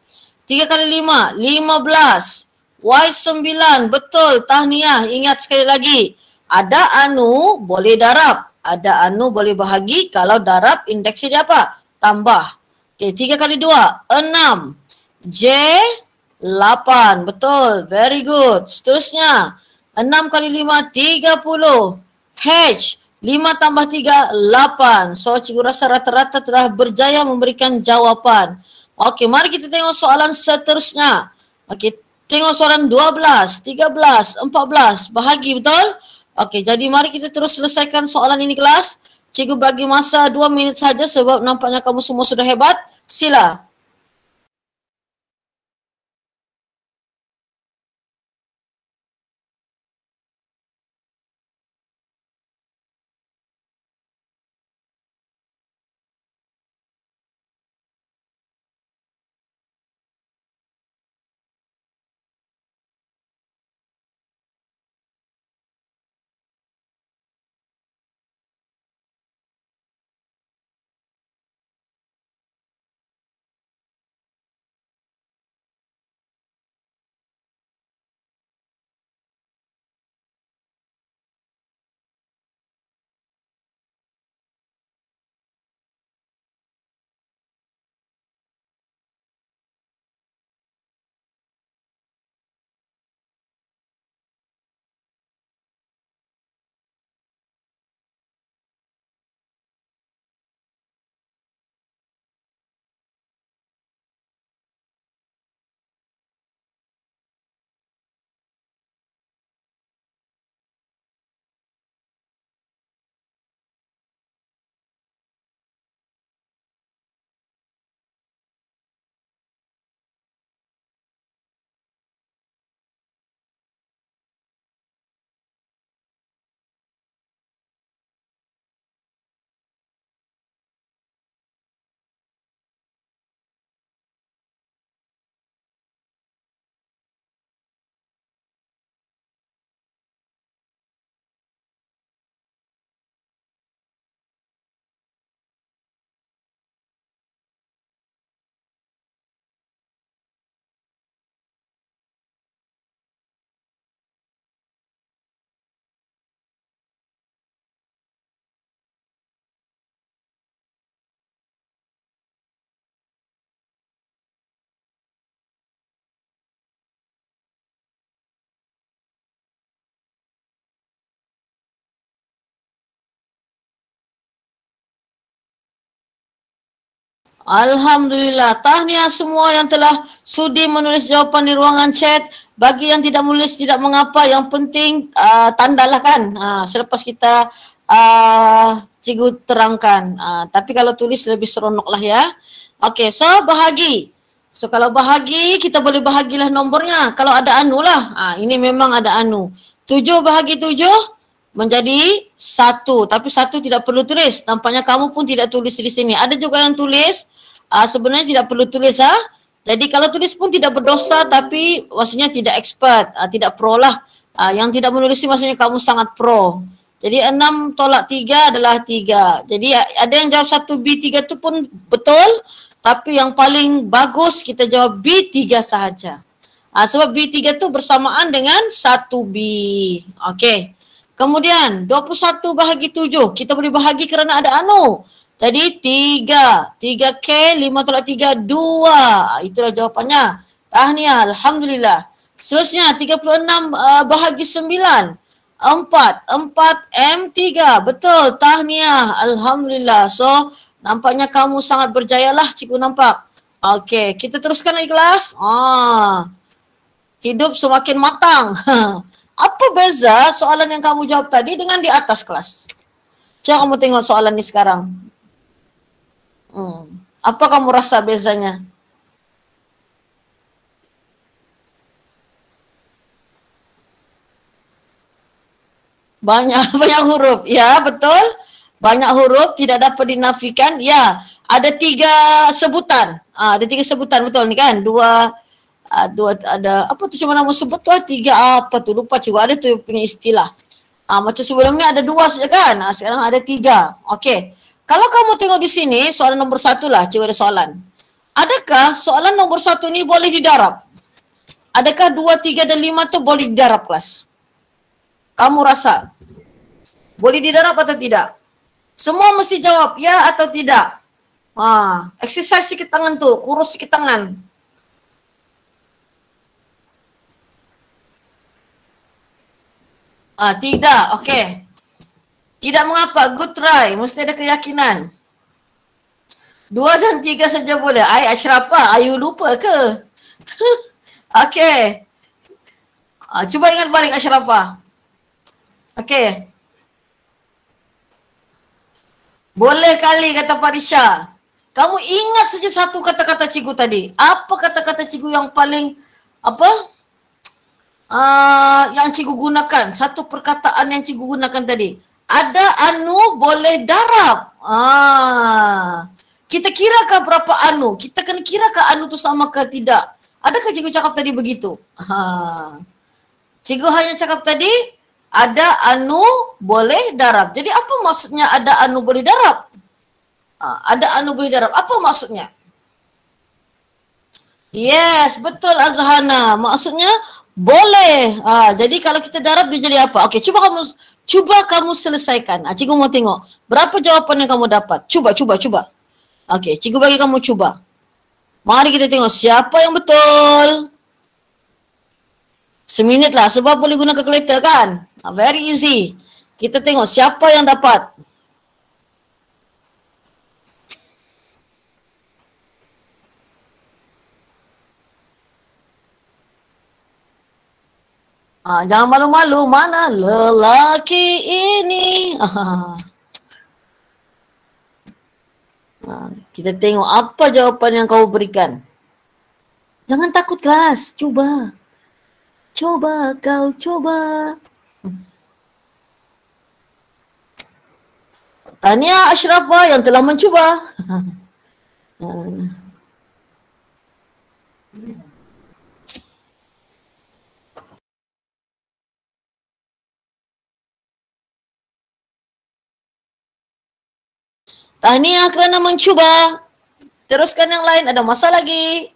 3 kali 5, 15. Y9, betul. Tahniah, ingat sekali lagi. Ada anu boleh darab. Ada anu boleh bahagi. Kalau darab, indeksnya dia apa? Tambah. Okey, 3 kali 2, 6. J8, betul. Very good. Seterusnya, 6 kali 5, 30. H, 5 tambah 3, 8. So, cikgu rasa rata-rata telah berjaya memberikan jawapan. Okey, mari kita tengok soalan seterusnya. Okey, tengok soalan 12, 13, 14. Bahagi, betul? Okey, jadi mari kita terus selesaikan soalan ini kelas. Cikgu bagi masa 2 minit saja sebab nampaknya kamu semua sudah hebat. Sila. Alhamdulillah. Tahniah semua yang telah sudi menulis jawapan di ruangan chat. Bagi yang tidak menulis tidak mengapa. Yang penting tandalah kan. Selepas kita cikgu terangkan. Tapi kalau tulis lebih seronok lah ya. Okey, so bahagi. So kalau bahagi kita boleh bahagilah nombornya. Kalau ada anu lah. Ini memang ada anu. 7 bahagi 7 menjadi 1. Tapi 1 tidak perlu tulis. Nampaknya kamu pun tidak tulis di sini. Ada juga yang tulis. Sebenarnya tidak perlu tulis. Jadi kalau tulis pun tidak berdosa, tapi maksudnya tidak expert. Tidak pro lah. Yang tidak menulis ini maksudnya kamu sangat pro. Jadi 6 tolak 3 adalah 3. Jadi ada yang jawab 1B3 itu pun betul. Tapi yang paling bagus kita jawab B3 sahaja. Sebab B3 itu bersamaan dengan 1B. Okey. Kemudian 21 bahagi 7. Kita boleh bahagi kerana ada anu. Jadi 3. 3K 5 tolak 3 2. Itulah jawapannya. Tahniah. Alhamdulillah. Seterusnya 36 bahagi 9. 4 M3. Betul. Tahniah. Alhamdulillah. So nampaknya kamu sangat berjayalah, cikgu nampak. Okey, kita teruskan lagi kelas. Hidup semakin matang. Apa beza soalan yang kamu jawab tadi dengan di atas kelas? Coba kamu tengok soalan ni sekarang. Apa kamu rasa bezanya? Banyak huruf. Ya, betul. Banyak huruf tidak dapat dinafikan. Ya, ada 3 sebutan. Ada 3 sebutan, betul ni kan? Dua ada apa tu cuma nama sebut tu 3 apa tu lupa cikgu, ada tu punya istilah. Macam sebelum ni ada 2 saja kan? Sekarang ada 3. Okey. Kalau kamu tengok di sini soalan nombor 1 lah, cikgu ada soalan. Adakah soalan nombor 1 ni boleh didarab? Adakah 2, 3 dan 5 tu boleh didarab kelas? Kamu rasa? Boleh didarab atau tidak? Semua mesti jawab ya atau tidak. Exercise sikit tangan tu, kurus sikit tangan. Tidak, okey. Tidak mengapa, good try. Mesti ada keyakinan. 2 dan 3 saja boleh. Ashrafah, ayu lupa ke? Okey. Cuba ingat balik Ashrafah. Okey. Boleh kali kata Farisha. Kamu ingat saja satu kata-kata cikgu tadi. Apa kata-kata cikgu yang paling yang cikgu gunakan? Satu perkataan yang cikgu gunakan tadi. Ada anu boleh darab. Kita kirakah berapa anu? Kita kena kirakah anu tu sama ke tidak? Adakah cikgu cakap tadi begitu? Cikgu hanya cakap tadi ada anu boleh darab. Jadi apa maksudnya ada anu boleh darab? Ada anu boleh darab. Apa maksudnya? Yes, betul Azhana. Maksudnya boleh. Jadi kalau kita darab dia jadi apa? Okey, cuba kamu selesaikan. Cikgu mau tengok berapa jawapan yang kamu dapat. Cuba. Okey, cikgu bagi kamu cuba. Mari kita tengok siapa yang betul. Seminit lah sebab boleh guna kalkulator kan. Very easy. Kita tengok siapa yang dapat. Jangan malu-malu, mana lelaki ini? Kita tengok apa jawapan yang kau berikan. Jangan takut kelas, cuba. Coba kau coba. Tahniah Ashrafah yang telah mencuba. Tahniah kerana mencuba. Teruskan yang lain, ada masa lagi.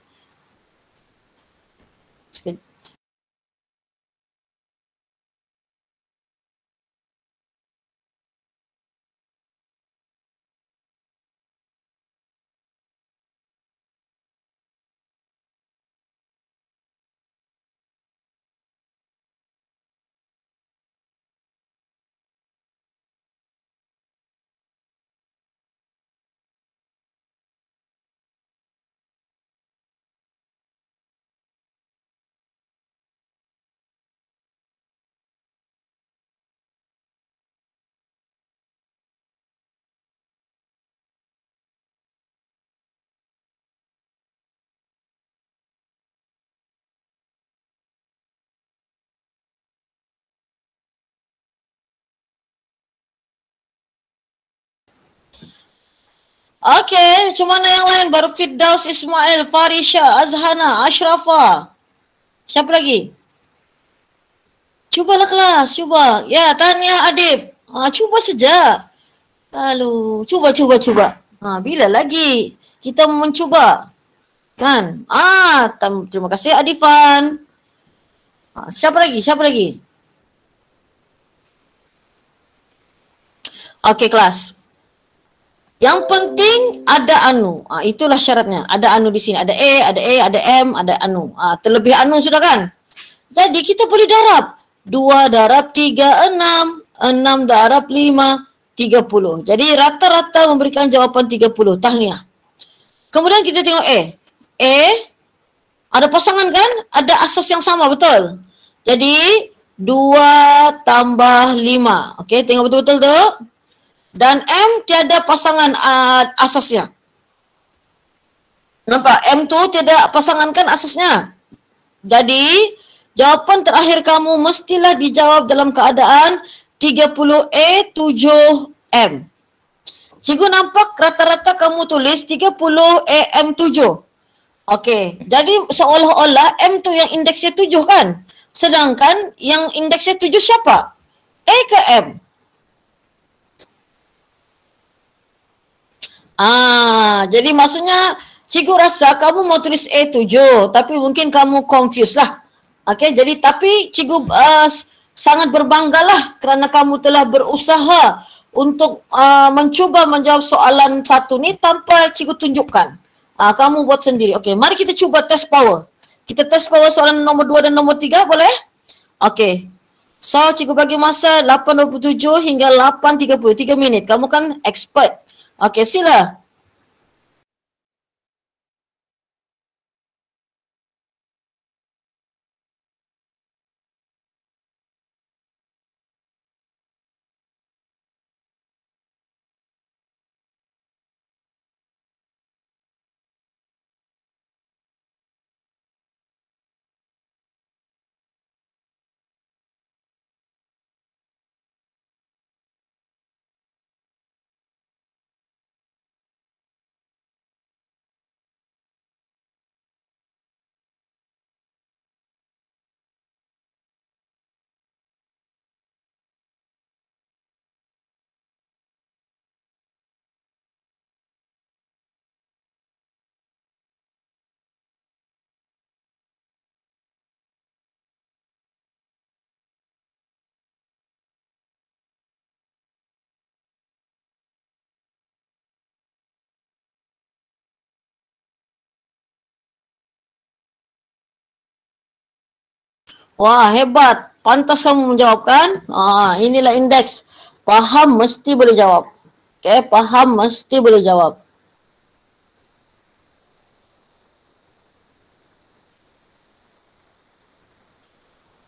Okey, macam mana yang lain? Baru Firdaus, Ismail, Farisha, Azhana, Ashrafah. Siapa lagi? Cubalah kelas, cuba. Ya, Tania, Adib. Cuba saja. Lalu, cuba. Bila lagi kita mencuba? Kan? Terima kasih Adifan. Siapa lagi? Okey, kelas. Yang penting ada anu. Itulah syaratnya. Ada anu di sini. Ada ada M, ada anu. Terlebih anu sudah kan? Jadi kita boleh darab. 2 darab 3, 6. 6 darab 5, 30. Jadi rata-rata memberikan jawapan 30. Tahniah. Kemudian kita tengok A. Ada pasangan kan? Ada asas yang sama, betul? Jadi 2 tambah 5. Okey, tengok betul-betul tu. Dan M tiada pasangan asasnya. Nampak? M tu tiada pasangan kan asasnya. Jadi jawapan terakhir kamu mestilah dijawab dalam keadaan 30A 7M. Cikgu nampak rata-rata kamu tulis 30AM 7. Okey, jadi seolah-olah M tu yang indeksnya 7 kan? Sedangkan yang indeksnya 7 siapa? A ke M? Jadi maksudnya cikgu rasa kamu mau tulis A7 tapi mungkin kamu confused lah. Okey, jadi tapi cikgu sangat berbanggalah kerana kamu telah berusaha untuk mencuba menjawab soalan satu ni tanpa cikgu tunjukkan. Kamu buat sendiri. Okey, mari kita cuba test power. Kita test power soalan nombor 2 dan nombor 3 boleh? Okey. So cikgu bagi masa 8.27 hingga 8.30, 3 minit. Kamu kan expert. Okey, sila. Wah, hebat. Pantas kamu menjawab kan? Inilah indeks. Faham mesti boleh jawab. Okey, faham mesti boleh jawab.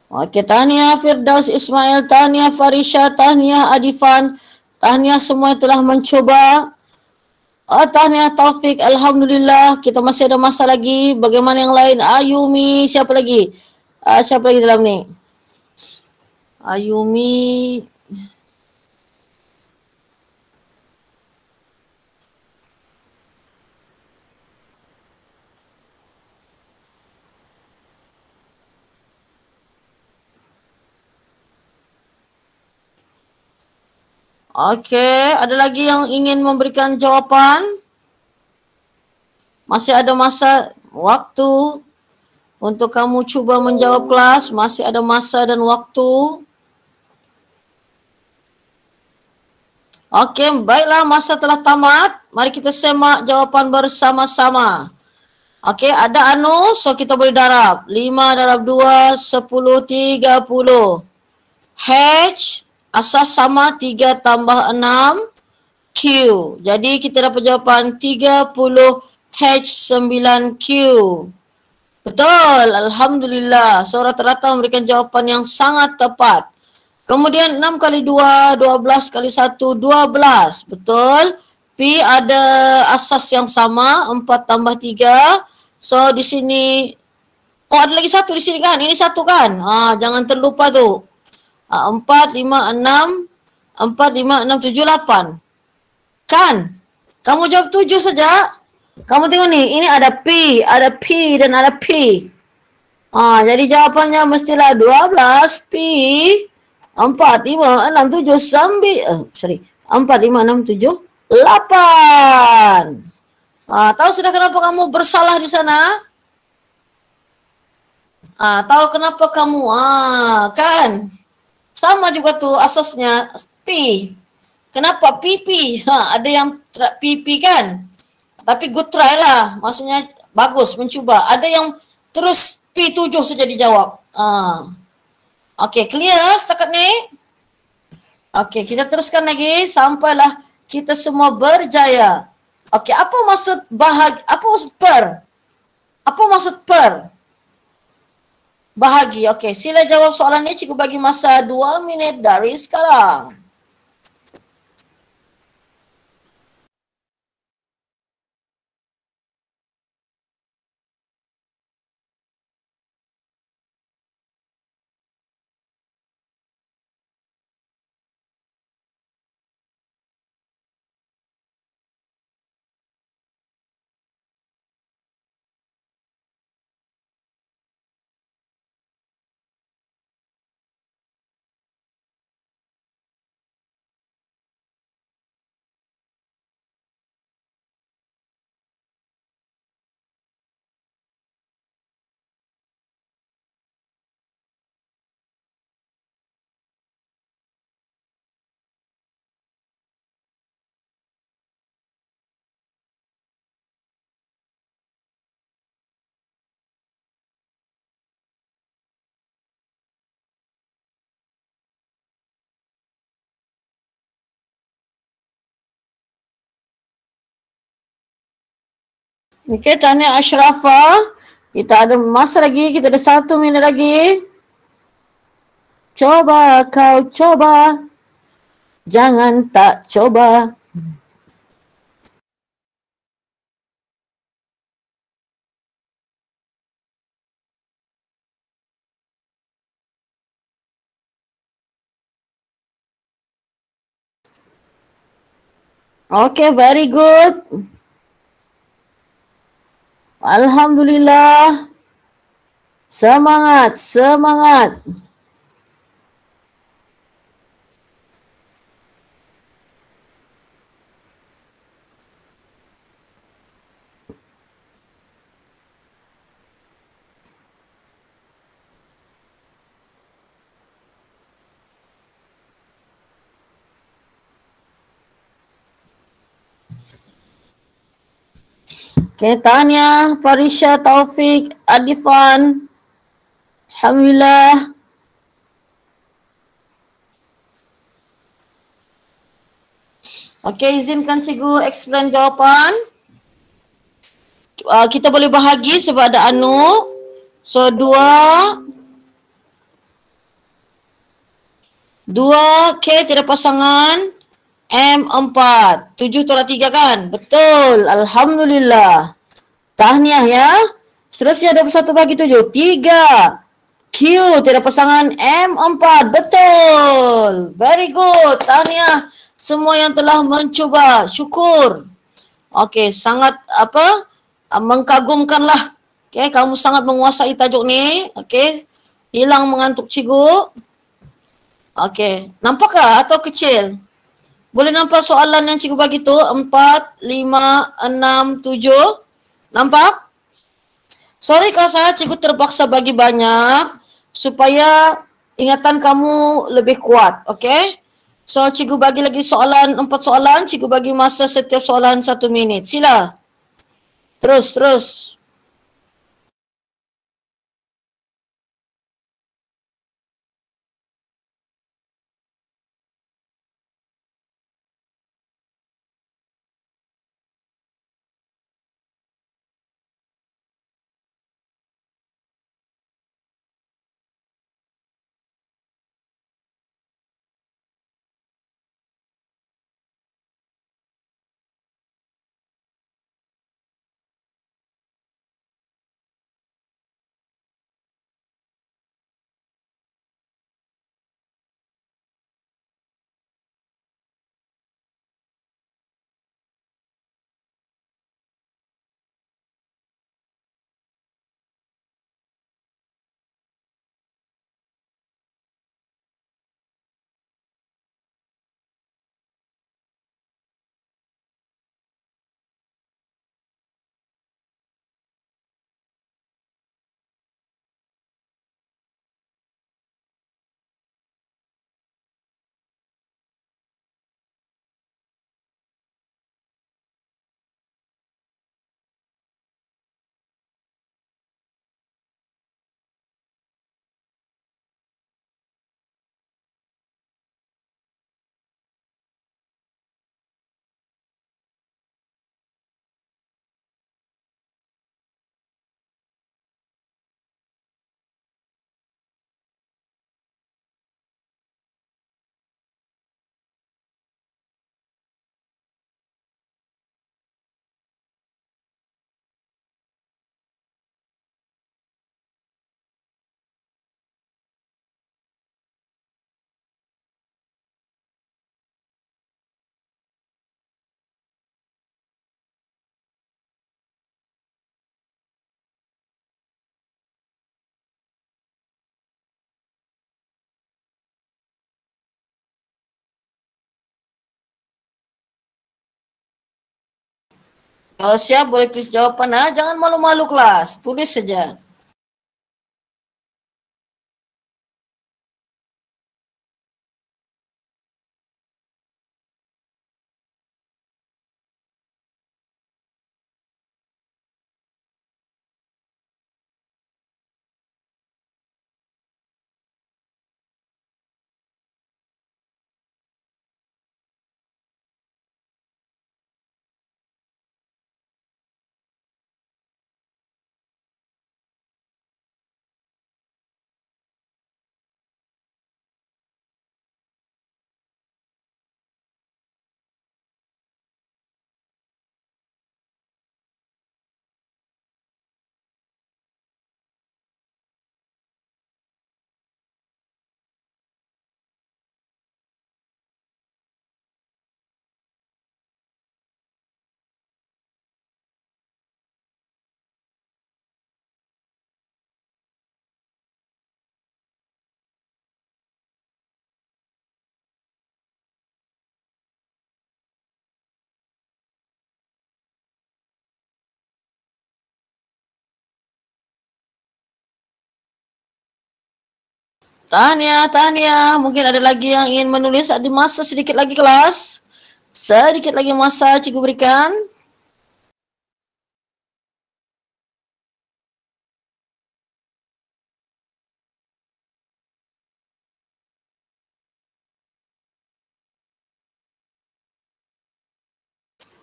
Okey, tahniah Firdaus, Ismail, tahniah Farisha, tahniah Adifan, tahniah semua telah mencuba. Tahniah Taufik, alhamdulillah. Kita masih ada masa lagi. Bagaimana yang lain? Ayumi, siapa lagi? Siapa lagi dalam ni? Ayumi. Okey, ada lagi yang ingin memberikan jawapan? Masih ada masa, waktu untuk kamu cuba menjawab kelas. Masih ada masa dan waktu. Okey, baiklah, masa telah tamat. Mari kita semak jawapan bersama-sama. Okey, ada anu, so kita boleh darab. 5 darab 2, 10, 30. H, asas sama 3 tambah 6, Q. Jadi kita dapat jawapan 30 H9Q. Betul, alhamdulillah. So rata-rata memberikan jawapan yang sangat tepat. Kemudian 6 kali 2, 12 kali 1, 12. Betul. P ada asas yang sama, 4 tambah 3. So di sini, ada lagi satu di sini kan? Ini satu kan? Jangan terlupa tu. 4, 5, 6, 4, 5, 6, 7, 8. Kan? Kamu jawab 7 saja. Kamu tengok nih, ini ada P dan ada P. Jadi jawabannya mestilah 12 P 4, 5, 6, 7, 4, 5, 6, 7, 8. Tahu sudah kenapa kamu bersalah di sana? Tahu kenapa kamu? Kan? Sama juga tuh asasnya P. Kenapa pipi? Ada yang pipi kan? Tapi good try lah. Maksudnya bagus mencuba. Ada yang terus P7 saja dijawab. Okey, clear setakat ni? Okey, kita teruskan lagi sampailah kita semua berjaya. Okey, apa maksud apa maksud per? Apa maksud per? Bahagi. Okey, sila jawab soalan ni. Cikgu bagi masa 2 minit dari sekarang. Okey, tahniah Ashrafah. Kita ada masa lagi, kita ada 1 minit lagi. Coba kau coba. Jangan tak coba. Okay, very good. Alhamdulillah. Semangat, semangat. Okay, Tanya, Farisha, Taufik, Adifan. Alhamdulillah. Okay, izinkan cikgu explain jawapan. Kita boleh bahagi sebab ada anu. So, 2 K tidak pasangan. M4. 7 tolak 3 kan? Betul. Alhamdulillah. Tahniah ya. Seterusnya 21 bagi 7. 3. Q tidak pasangan M4. Betul. Very good. Tahniah semua yang telah mencuba. Syukur. Okey, sangat mengkagumkanlah. Okey, kamu sangat menguasai tajuk ni. Okey. Hilang mengantuk cikgu. Okey, nampakkah atau kecil? Boleh nampak soalan yang cikgu bagi tu? 4, 5, 6, 7. Nampak? Sorry kalau saya cikgu terpaksa bagi banyak supaya ingatan kamu lebih kuat. Okay? So cikgu bagi lagi soalan, 4 soalan. Cikgu bagi masa setiap soalan 1 minit. Sila. Terus. Kalau siap boleh tulis jawaban. Jangan malu-malu kelas, tulis saja. Tania, mungkin ada lagi yang ingin menulis. Ada masa sedikit lagi kelas. Sedikit lagi masa cikgu berikan.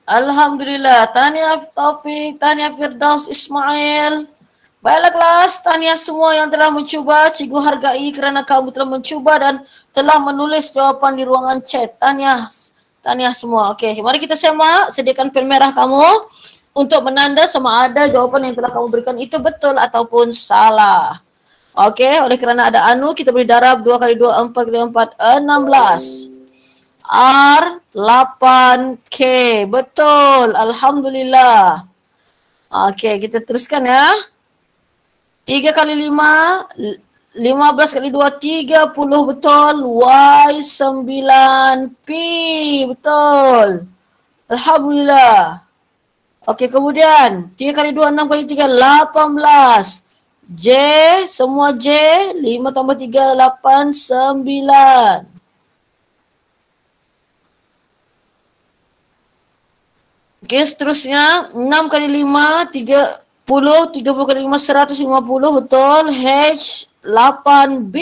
Alhamdulillah. Tania Taufik, Tania Firdaus Ismail. Baiklah kelas, Tania semua yang telah mencuba, cikgu hargai kerana kamu telah mencuba dan telah menulis jawapan di ruangan chat. Tania semua. Okey, mari kita semak. Sediakan pen merah kamu untuk menanda sama ada jawapan yang telah kamu berikan itu betul ataupun salah. Okey, oleh kerana ada anu, kita beri darab 2 kali 2, 4 kali 4, 16. R8K. Betul. Alhamdulillah. Okey, kita teruskan ya. 3 kali 5, 15 kali 2, 30. Betul. Y9P. Betul. Alhamdulillah. Okey, kemudian 3 kali 2, 6 kali 3, 18. J, semua J. 5 tambah 3, 8, 9. Okey, seterusnya 6 kali 5, 30, 30 kali 5, 150, betul. H8B.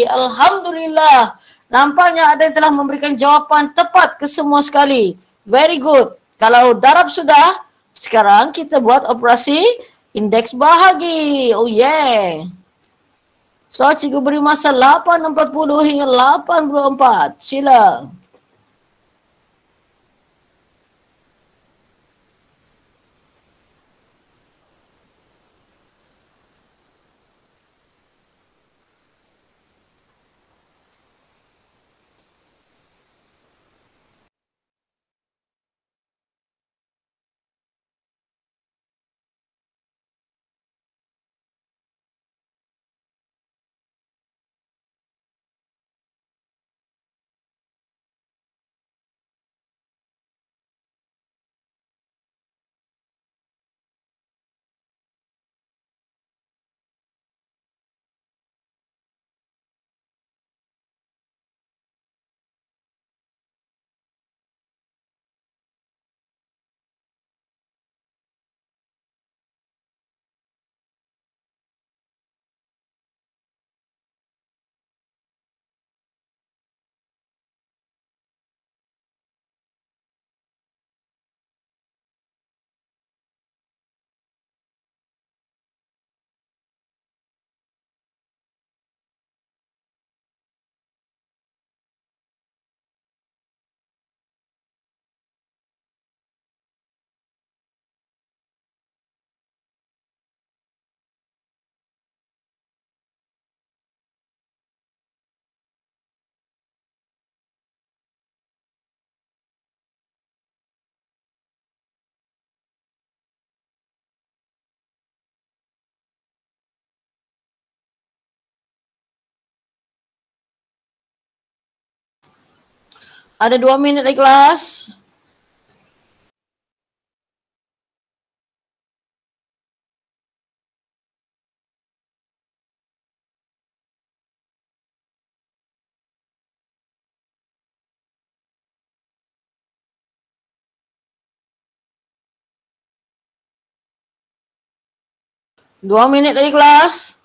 Alhamdulillah. Nampaknya ada yang telah memberikan jawapan tepat ke semua sekali. Very good. Kalau darab sudah, sekarang kita buat operasi indeks bahagi. Oh yeah. So, cikgu beri masa 8.40 hingga 8.24. Sila. Ada 2 minit lagi kelas. 2 minit lagi kelas.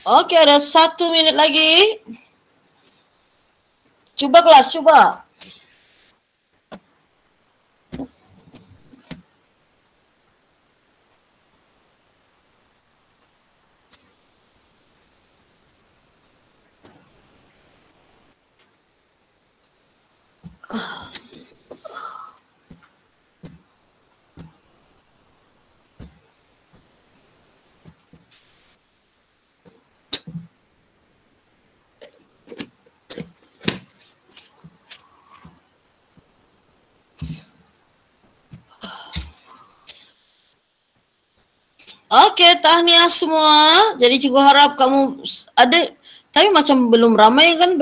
Okey, ada 1 minit lagi. Cuba kelas, cuba. Okey, tahniah semua. Jadi cikgu harap kamu ada, tapi macam belum ramai kan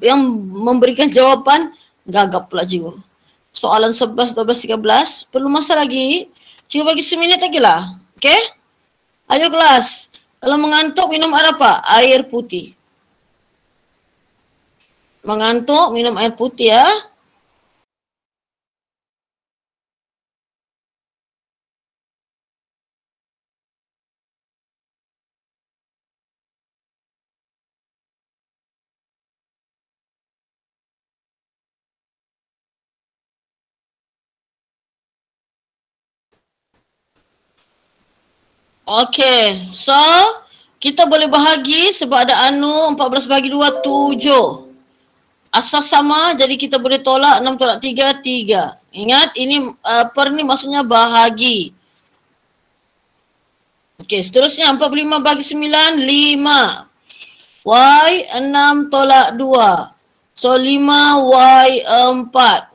yang memberikan jawapan. Gagap pula cikgu. Soalan 11, 12, 13. Perlu masa lagi. Cikgu bagi seminit lagi lah. Okey? Ayo kelas. Kalau mengantuk minum air apa? Air putih. Mengantuk minum air putih ya. Okey, so kita boleh bahagi sebab ada anu 14 bagi 2, 7. Asas sama, jadi kita boleh tolak 6 tolak 3, 3. Ingat, ini per ni maksudnya bahagi. Okey, seterusnya 45 bagi 9, 5. Y 6 tolak 2. So 5, Y 4.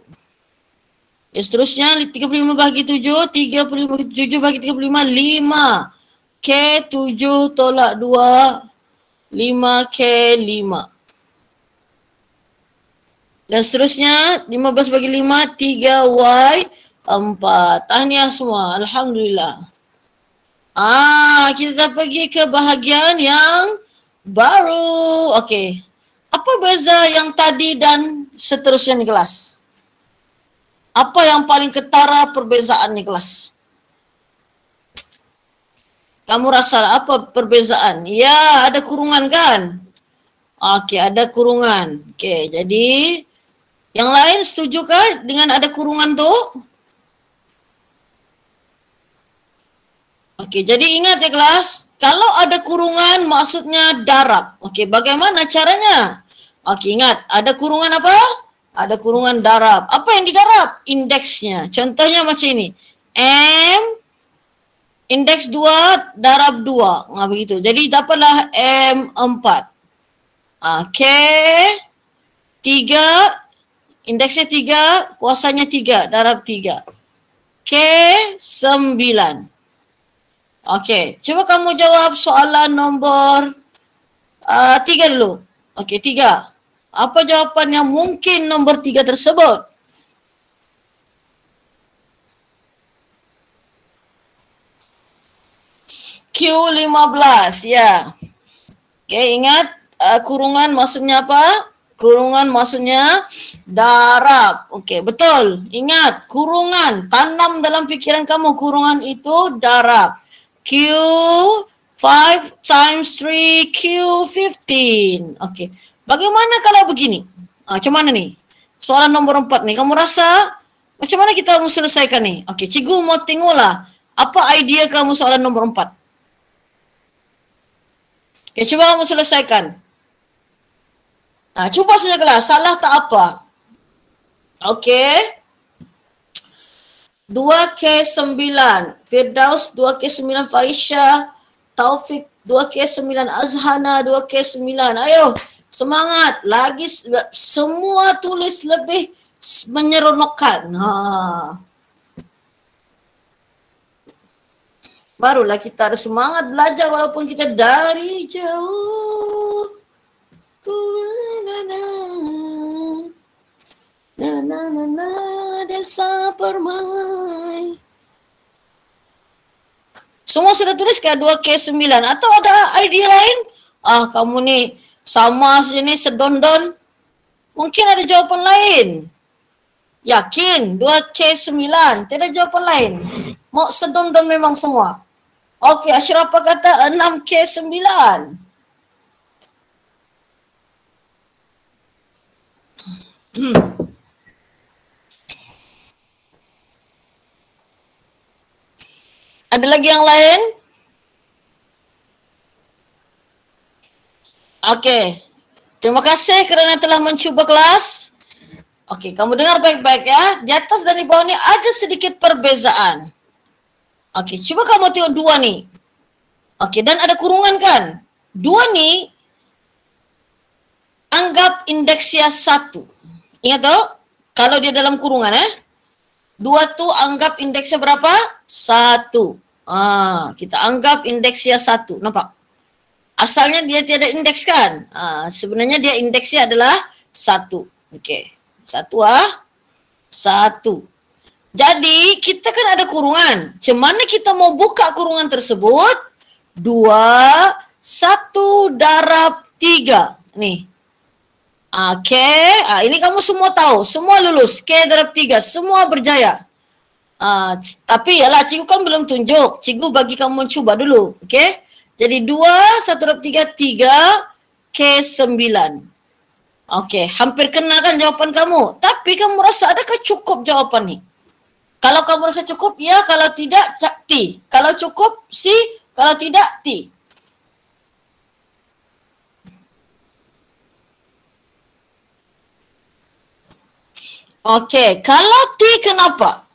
Seterusnya 35 bagi 7, 35 bagi 7 bagi 35, 5. K 7 tolak 2, 5 K 5. Dan seterusnya 15 bagi 5, 3 Y 4. Tahniah semua, alhamdulillah. Kita pergi ke bahagian yang baru. Okey. Apa beza yang tadi dan seterusnya ni kelas? Apa yang paling ketara perbezaan ni kelas? Kamu rasa apa perbezaan? Ya, ada kurungan kan? Okey, ada kurungan. Okey, jadi yang lain setujukah dengan ada kurungan tu? Okey, jadi ingat ya kelas, kalau ada kurungan maksudnya darab. Okey, bagaimana caranya? Okey, ingat, ada kurungan apa? Ada kurungan darab. Apa yang didarab? Indeksnya. Contohnya macam ini. M indeks 2 darab 2. Begitu. Jadi dapatlah M4. K 3, indeksnya 3, kuasanya 3 darab 3. K 9. Okey, cuba kamu jawab soalan nombor 3 dulu. Okey, 3. Apa jawapan yang mungkin nombor 3 tersebut? Q15, ya. Okey, ingat kurungan maksudnya apa? Kurungan maksudnya darab. Okey, betul. Ingat, kurungan. Tanam dalam fikiran kamu, kurungan itu darab. Q15 5 times 3 Q 15. Okey. Bagaimana kalau begini? Macam mana ni? Soalan nombor 4 ni. Kamu rasa macam mana kita mau selesaikan ni? Okey, cikgu mau tengoklah apa idea kamu soalan nombor 4. Okey, cuba kamu selesaikan. Cuba saja kelas, salah tak apa. Okey. 2K9, Firdaus 2K9, Farisha, Taufik 2K9, Azhana 2K9. Ayo, semangat. Lagi semua tulis lebih menyeronokkan. Barulah kita ada semangat belajar walaupun kita dari jauh. Desa Permai. Semua sudah tulis ke 2K9 atau ada idea lain? Kamu ni sama saja ni sedondon. Mungkin ada jawapan lain. Yakin 2K9, tidak jawapan lain. Mau sedondon memang semua. Okey, Ashrafah kata 6K9. Ada lagi yang lain? Okey. Terima kasih kerana telah mencuba kelas. Okey, kamu dengar baik-baik ya. Di atas dan di bawah ni ada sedikit perbezaan. Okey, cuba kamu tengok 2 ni. Okey, dan ada kurungan kan? 2 ni anggap indeksnya 1. Ingat tu? Kalau dia dalam kurungan 2 tu anggap indeksnya berapa? 1. Kita anggap indeksnya 1. Nampak? Asalnya dia tiada indeks kan? Sebenarnya dia indeksnya adalah 1. Okey. 1. Jadi kita kan ada kurungan. Macam mana kita mau buka kurungan tersebut? 2, 1 darab 3. Ni. Okey, ini kamu semua tahu, semua lulus, K darab 3, semua berjaya. Tapi yalah, cikgu kan belum tunjuk, cikgu bagi kamu mencuba dulu, okey. Jadi 2, 1 darab 3, 3, K9. Okey, hampir kena kan jawapan kamu. Tapi kamu rasa adakah cukup jawapan ni? Kalau kamu rasa cukup, ya. Kalau tidak, T. Kalau cukup, C. Kalau tidak, T. Okey, kalau T kenapa?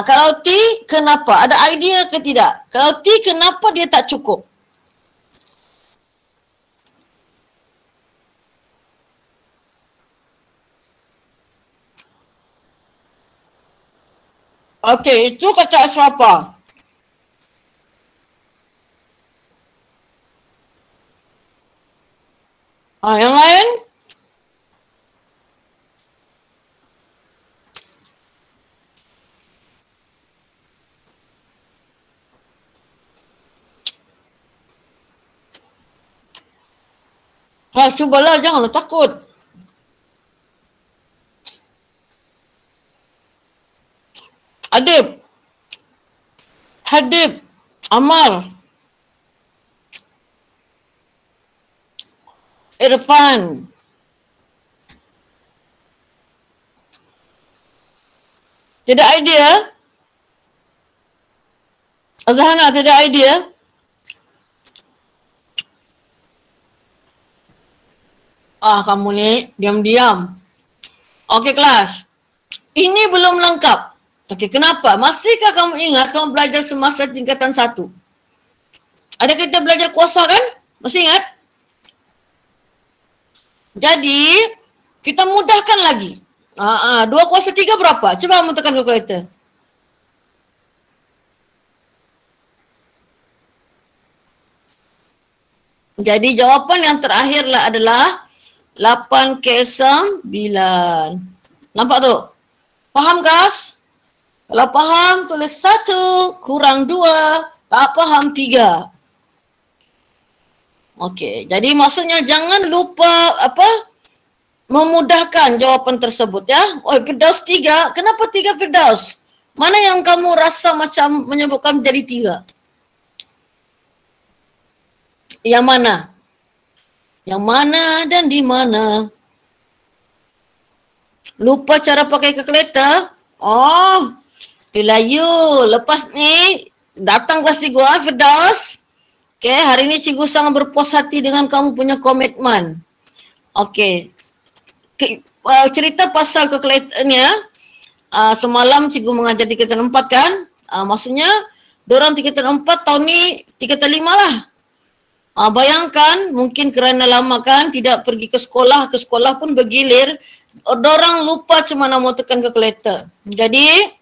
Kalau T kenapa? Ada idea ke tidak? Kalau T kenapa dia tak cukup? Okey, itu kata siapa? Yang lain? Cubalah, janganlah takut. Adib, Hadib, Amar, Irfan. Tidak idea? Azhana, tidak idea? Kamu ni diam-diam. Okey kelas. Ini belum lengkap. Okey, kenapa? Masihkah kamu ingat kamu belajar semasa tingkatan 1? Ada kita belajar kuasa kan? Masih ingat? Jadi, kita mudahkan lagi. 2 kuasa 3 berapa? Coba kamu tekan kalkulator. Jadi jawapan yang terakhirlah adalah 8K9. Nampak tu? Faham guys? Kalau faham tulis 1 kurang 2, tak faham 3. Okey, jadi maksudnya jangan lupa memudahkan jawapan tersebut ya. Firdaus 3, kenapa 3 Firdaus? Mana yang kamu rasa macam menyebutkan jadi 3? Yang mana? Yang mana dan di mana? Lupa cara pakai kalkulator? Oh, itulah you. Lepas ni, datang kelas cikgu Firdaus. Okay, hari ni cikgu sangat berpuas hati dengan kamu punya komitmen. Okay. Cerita pasal kalkulatornya, semalam cikgu mengajar tingkatan 4 kan? Maksudnya, diorang tingkatan 4 tahun ni tingkatan 5 lah. Bayangkan, mungkin kerana lama kan tidak pergi ke sekolah pun bergilir, diorang lupa macam mana mau tekan kalkulator. Jadi,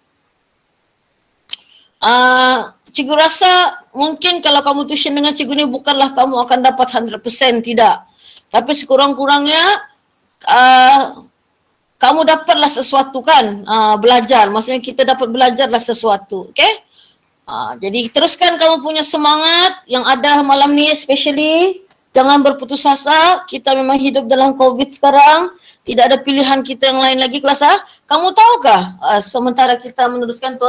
cikgu rasa mungkin kalau kamu tuition dengan cikgu ni bukanlah kamu akan dapat 100%, tidak. Tapi sekurang-kurangnya, kamu dapatlah sesuatu kan, belajar. Maksudnya kita dapat belajarlah sesuatu, okay? Jadi teruskan kamu punya semangat yang ada malam ni especially. Jangan berputus asa, kita memang hidup dalam COVID sekarang. Tidak ada pilihan kita yang lain lagi kelas A. Kamu tahukah, sementara kita meneruskan tu,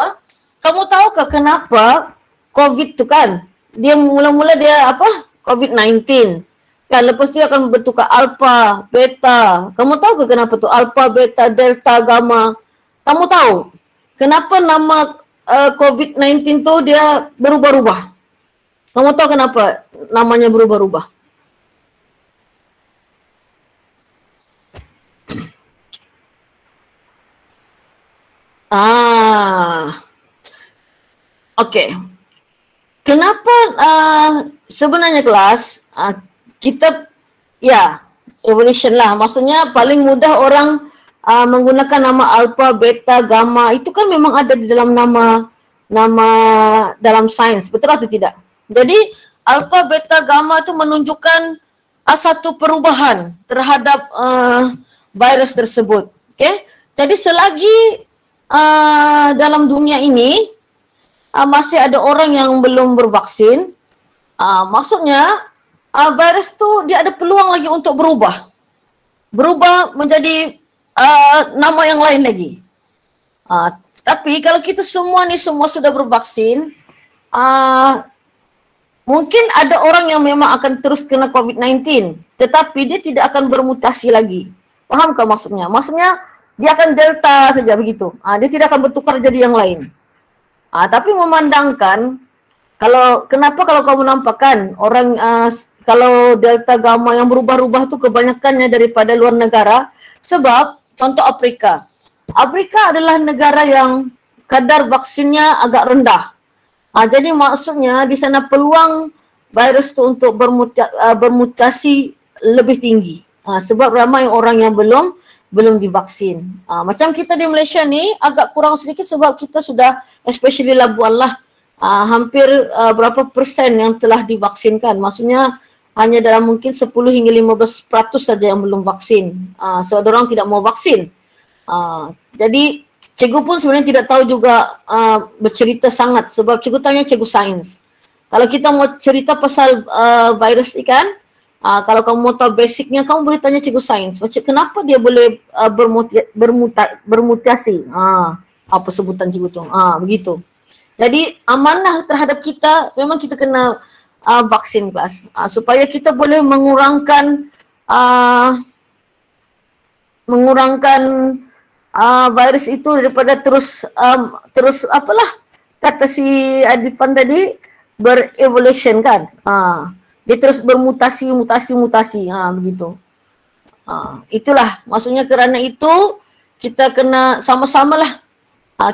kamu tahukah kenapa COVID tu kan, dia mula-mula dia apa? COVID-19. Kan lepas tu akan bertukar alpha, beta. Kamu tahu ke kenapa tu? Alpha, beta, delta, gamma. Kamu tahu kenapa nama COVID-19 tu dia berubah-ubah? Kamu tahu kenapa namanya berubah-ubah? Okey. Kenapa sebenarnya kelas kita evolution lah. Maksudnya paling mudah orang menggunakan nama alpha, beta, gamma. Itu kan memang ada di dalam nama dalam sains. Betul atau tidak? Jadi alpha, beta, gamma itu menunjukkan satu perubahan terhadap virus tersebut. Okay? Jadi selagi dalam dunia ini masih ada orang yang belum bervaksin, maksudnya virus tu dia ada peluang lagi untuk berubah menjadi nama yang lain lagi. Tapi kalau kita semua sudah bervaksin, mungkin ada orang yang memang akan terus kena COVID-19, tetapi dia tidak akan bermutasi lagi. Fahamkah maksudnya? Maksudnya dia akan delta saja begitu. Dia tidak akan bertukar jadi yang lain. Tapi memandangkan, kenapa kalau kamu nampakkan orang kalau delta gamma yang berubah-ubah tu kebanyakannya daripada luar negara, sebab contoh Afrika. Afrika adalah negara yang kadar vaksinnya agak rendah. Jadi maksudnya di sana peluang virus tu untuk bermutasi lebih tinggi. Sebab ramai orang yang belum divaksin. Macam kita di Malaysia ni agak kurang sedikit sebab kita sudah, especially Labuan lah, hampir berapa persen yang telah divaksinkan. Maksudnya hanya dalam mungkin 10 hingga 15% saja yang belum vaksin. Sebab orang tidak mau vaksin. Jadi cikgu pun sebenarnya tidak tahu juga bercerita sangat sebab cikgu tanya cikgu sains. Kalau kita mau cerita pasal virus ikan, kalau kamu mau tahu basicnya, kamu boleh tanya cikgu sains. Macam kenapa dia boleh bermutasi? Apa sebutan cikgu tu? Begitu. Jadi amanah terhadap kita, memang kita kena vaksin kelas. Supaya kita boleh mengurangkan virus itu daripada terus apalah kata si Adifan tadi, berevolution kan. Dia terus bermutasi begitu. Itulah maksudnya, kerana itu kita kena sama-samalah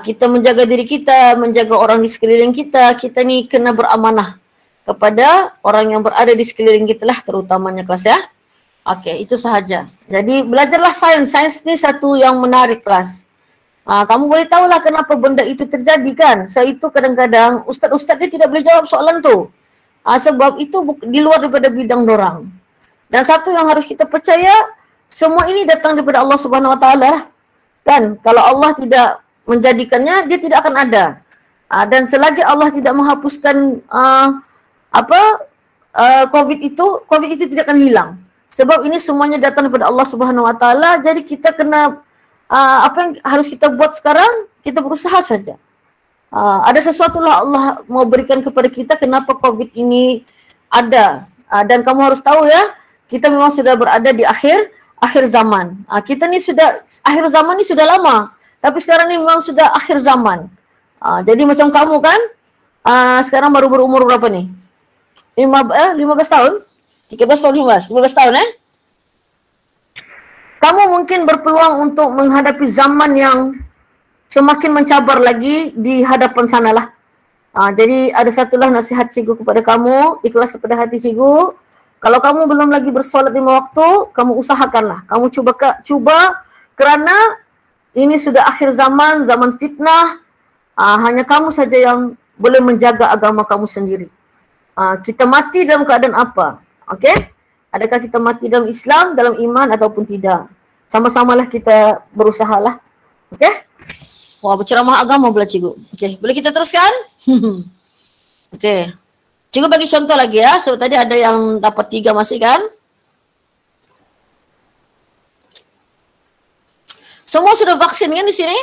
kita menjaga diri kita, menjaga orang di sekeliling kita. Kita ni kena beramanah kepada orang yang berada di sekeliling kita lah, terutamanya kelas ya. Okey, itu sahaja. Jadi belajarlah sains. Sains ni satu yang menarik kelas. Kamu boleh tahulah kenapa benda itu terjadi kan. So itu kadang-kadang ustaz-ustaz dia tidak boleh jawab soalan tu. Sebab itu di luar daripada bidang dorang. Dan satu yang harus kita percaya, semua ini datang daripada Allah Subhanahu Wa Taala kan. Kalau Allah tidak menjadikannya, dia tidak akan ada. Dan selagi Allah tidak menghapuskan COVID itu tidak akan hilang. Sebab ini semuanya datang daripada Allah Subhanahu Wa Taala. Jadi kita kena apa yang harus kita buat sekarang, kita berusaha saja. Ada sesuatu lah Allah mau berikan kepada kita, kenapa COVID ini ada. Dan kamu harus tahu ya, kita memang sudah berada di akhir zaman. Kita ni sudah, akhir zaman ni sudah lama. Tapi sekarang ni memang sudah akhir zaman. Jadi macam kamu kan, sekarang baru berumur berapa ni? 15 tahun? 13 tahun 15 tahun Kamu mungkin berpeluang untuk menghadapi zaman yang semakin mencabar lagi di hadapan sanalah. Jadi ada satulah nasihat cikgu kepada kamu, ikhlas kepada hati cikgu. Kalau kamu belum lagi bersolat 5 waktu, kamu usahakanlah. Kamu cuba kerana ini sudah akhir zaman, zaman fitnah. Hanya kamu saja yang boleh menjaga agama kamu sendiri. Kita mati dalam keadaan apa? Okey? Adakah kita mati dalam Islam, dalam iman ataupun tidak? Sama-samalah kita berusahalah. Okey? Wah, berceramah agama pula cikgu. Okey, boleh kita teruskan? Okey. Cikgu bagi contoh lagi ya. So tadi ada yang dapat 3 masih kan? Semua sudah vaksin kan di sini?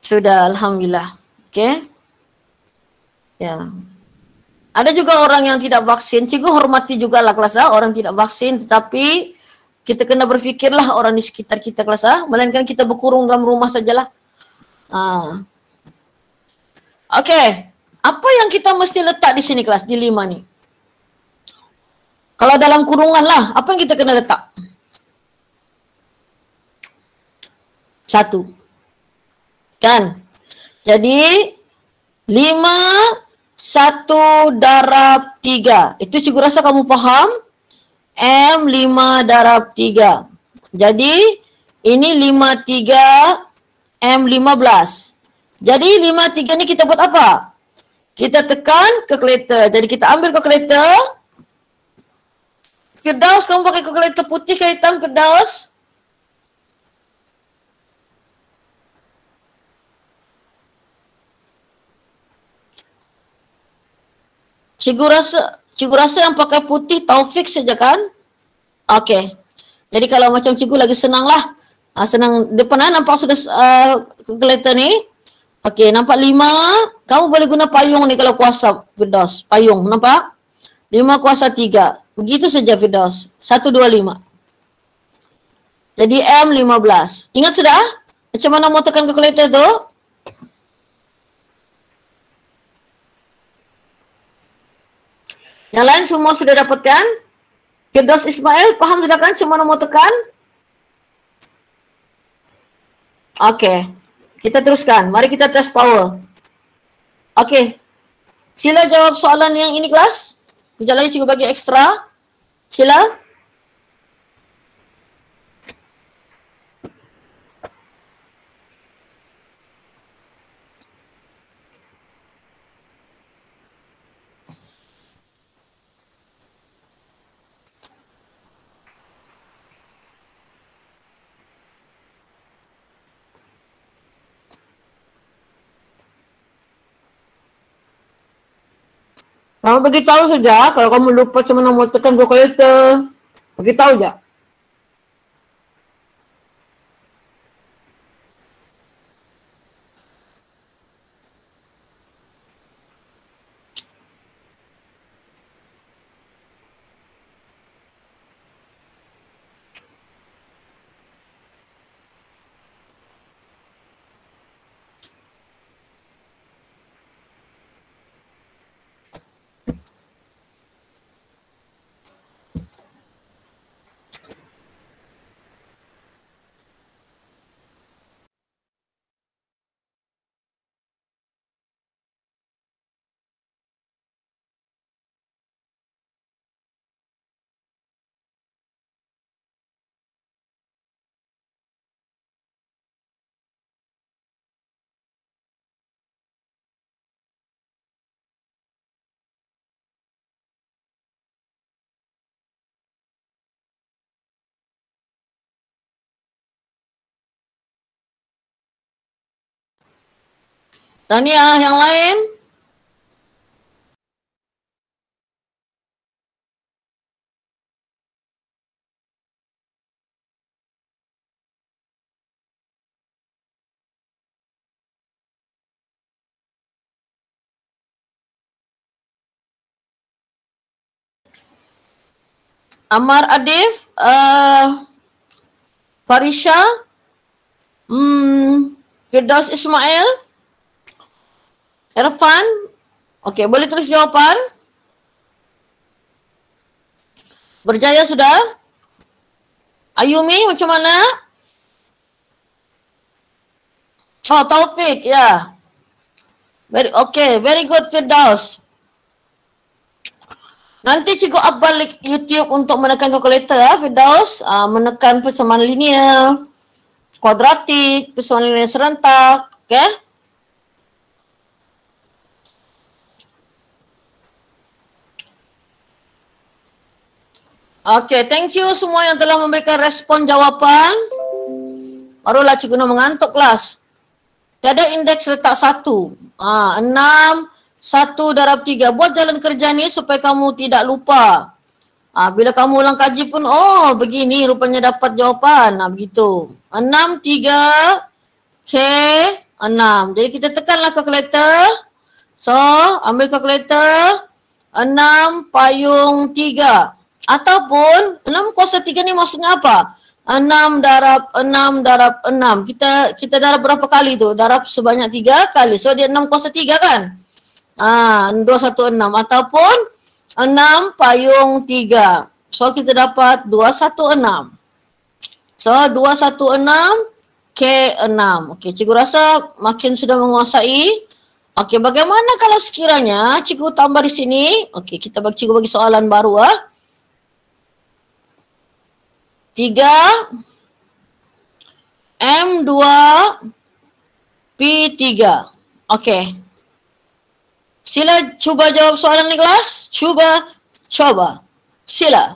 Sudah, alhamdulillah. Okey. Ya. Ada juga orang yang tidak vaksin. Cikgu hormati jugalah kelas orang tidak vaksin, tetapi kita kena berfikirlah orang di sekitar kita kelas melainkan kita berkurung dalam rumah sajalah. Okey. Apa yang kita mesti letak di sini kelas, di 5 ni? Kalau dalam kurungan lah, apa yang kita kena letak? 1. Kan? Jadi 5, 1 darab 3. Itu cikgu rasa kamu faham? M 5 darab 3. Jadi ini 53 M 15. Jadi 53 ni kita buat apa? Kita tekan kalkulator. Jadi kita ambil kalkulator. Firdaus, kamu pakai kalkulator putih ke hitam, Firdaus? Cikgu rasa yang pakai putih Taufik saja kan? Okey. Jadi kalau macam cikgu lagi senang lah. Senang depan nampak sudah kalkulator ni. Okey, nampak 5. Kamu boleh guna payung ni kalau kuasa, Firdaus. Payung, nampak? 5 kuasa 3. Begitu saja Firdaus. 1, 2, 5. Jadi M 15. Ingat sudah? Macam mana mau tekan kalkulator tu? Yang lain semua sudah dapatkan? Firdaus Ismail, faham sudah kan macam mana mau tekan? Okey. Kita teruskan. Mari kita test power. Okey. Sila jawab soalan yang ini kelas. Kejap lagi cikgu bagi ekstra. Sila. Kamu beritahu saja kalau kamu lupa macam mana mau tekan kalkulator. Beritahu je. Tahniah yang lain. Amar Adif, Farisha, Firdaus Ismail, Irfan. Okey, boleh tulis jawapan. Berjaya sudah? Ayumi macam mana? Oh, Taufik, ya. Very good Firdaus. Nanti Cikgu up balik YouTube untuk menekan kalkulator Firdaus. Menekan persamaan linear, kuadratik, persamaan linear serentak. Okay? Okay, thank you semua yang telah memberikan respon jawapan. Barulah Cikgu nak mengantuk kelas. Tiada indeks letak 1. 6, 1 darab 3. Buat jalan kerja ni supaya kamu tidak lupa. Bila kamu ulang kaji pun, oh begini rupanya dapat jawapan. Begitu. 6, 3, K, 6. Jadi kita tekanlah kalkulator. So, ambil kalkulator. 6 payung 3. Ataupun 6 kuasa 3 ni maksudnya apa? 6 darab 6. Kita darab berapa kali tu? Darab sebanyak 3 kali. So dia 6 kuasa 3 kan? 216 ataupun 6 payung 3. So kita dapat 216. So 216 K6. Okey, cikgu rasa makin sudah menguasai. Okey, bagaimana kalau sekiranya cikgu tambah di sini? Okey, cikgu bagi soalan baru 3 M2 P3. Okey. Sila cuba jawab soalan ni kelas. Cuba. Sila.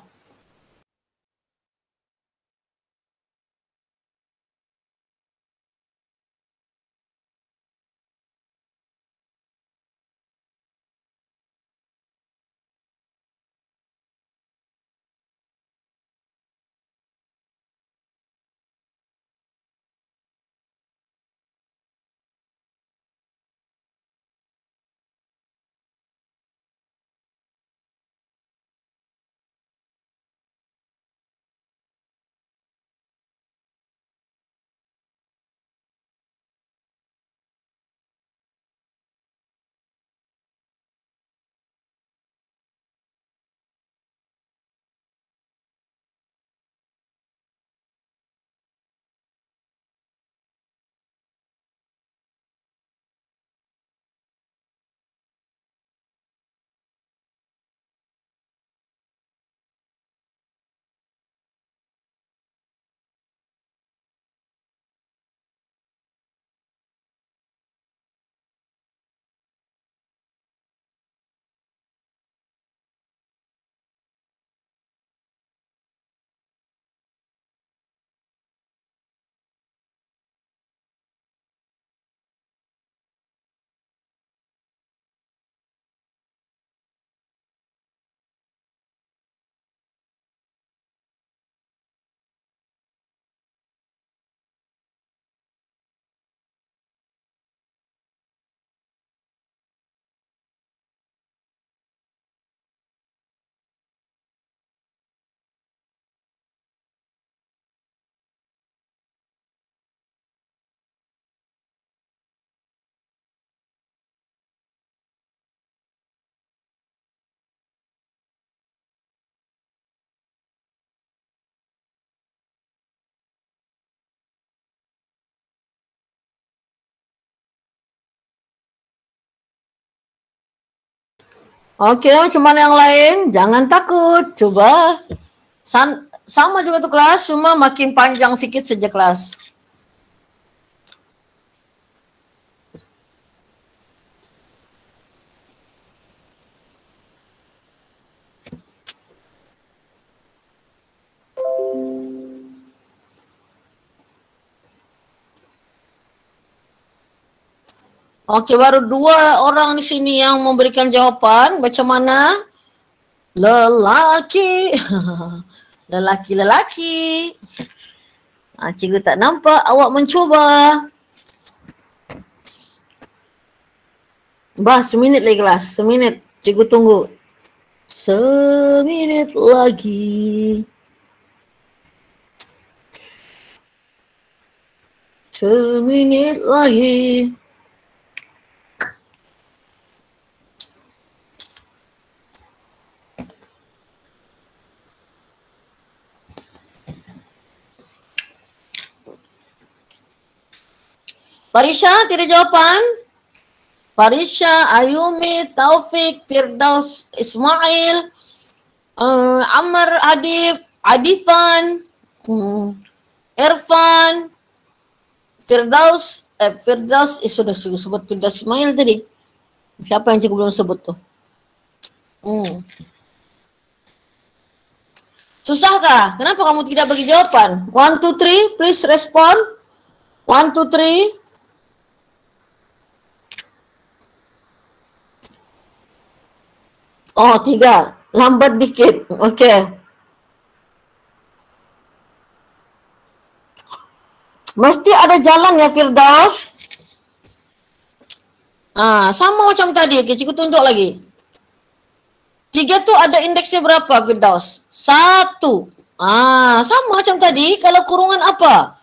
Okey, macam mana yang lain? Jangan takut. Cuba. Sama juga tu kelas, cuma makin panjang sikit saja kelas. Okey, baru 2 orang di sini yang memberikan jawapan. Macam mana? Lelaki. Lelaki. Cikgu tak nampak awak mencuba. Bah, 1 minit lagi kelas. 1 minit. Cikgu tunggu. Seminit lagi. Seminit lagi. Farisha, tidak jawapan? Farisha, Ayumi, Taufik, Firdaus, Ismail, Ammar, Adif, Adifan, Irfan, Firdaus, sudah sebut Firdaus Ismail tadi. Siapa yang cikgu belum sebut tuh? Susahkah? Kenapa kamu tidak bagi jawapan? 1, 2, 3, please respond. 1, 2, 3. Oh, 3. Lambat dikit. Okey. Mesti ada jalan ya, Firdaus. Sama macam tadi. Okey, cikgu tunjuk lagi. 3 tu ada indeksnya berapa, Firdaus? 1. Sama macam tadi. Kalau kurungan apa?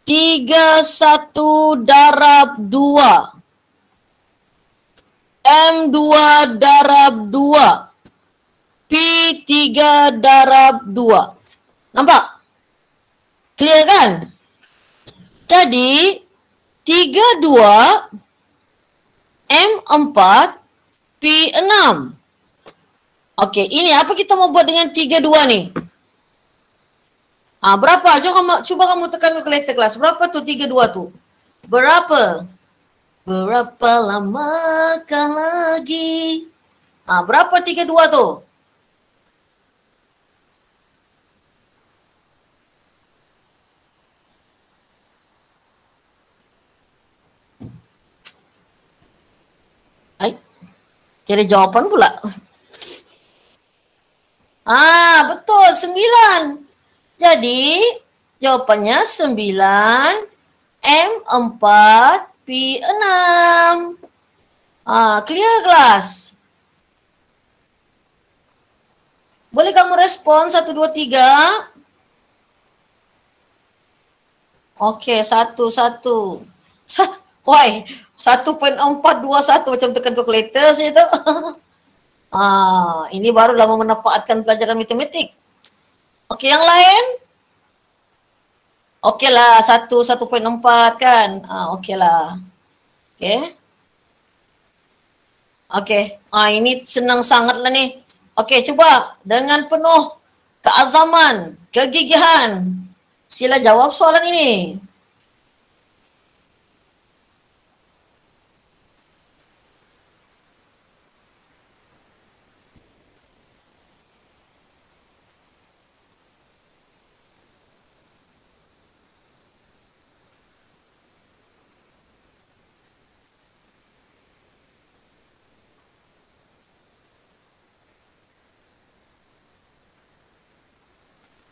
3, 1 darab 2. M2 darab 2. P3 darab 2. Nampak? Clear kan? Jadi 32 M4 P6. Okey, ini apa kita mau buat dengan 32 ni? Berapa? Cuba kamu tekan kalkulator kelas. Berapa tu 32 tu? Berapa? Berapa lamakah lagi? Berapa 32 tu? Cari jawapan pula. Betul, 9. Jadi, jawapannya 9 M4 P6. Clear kelas? Boleh kamu respon 1, 2, 3? Okey, 1, 1. Woi, 1.421 macam tekan kalkulator saja tu. Ini barulah memanfaatkan pelajaran matematik. Okey, yang lain? Okeylah, 1.4 kan? Okeylah. Okey. Okey. Ini senang sangatlah ni. Okey, cuba dengan penuh keazaman, kegigihan. Sila jawab soalan ini.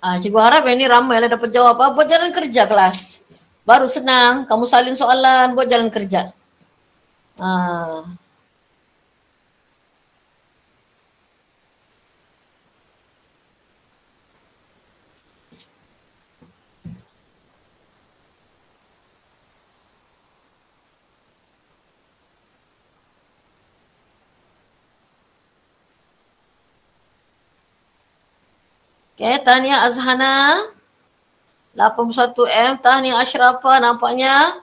Cikgu harap ini ramai lah dapat jawab. Buat jalan kerja kelas. Baru senang. Kamu salin soalan, buat jalan kerja. Okey, Tahniah Azhana. 81M. Tahniah Ashrafah, nampaknya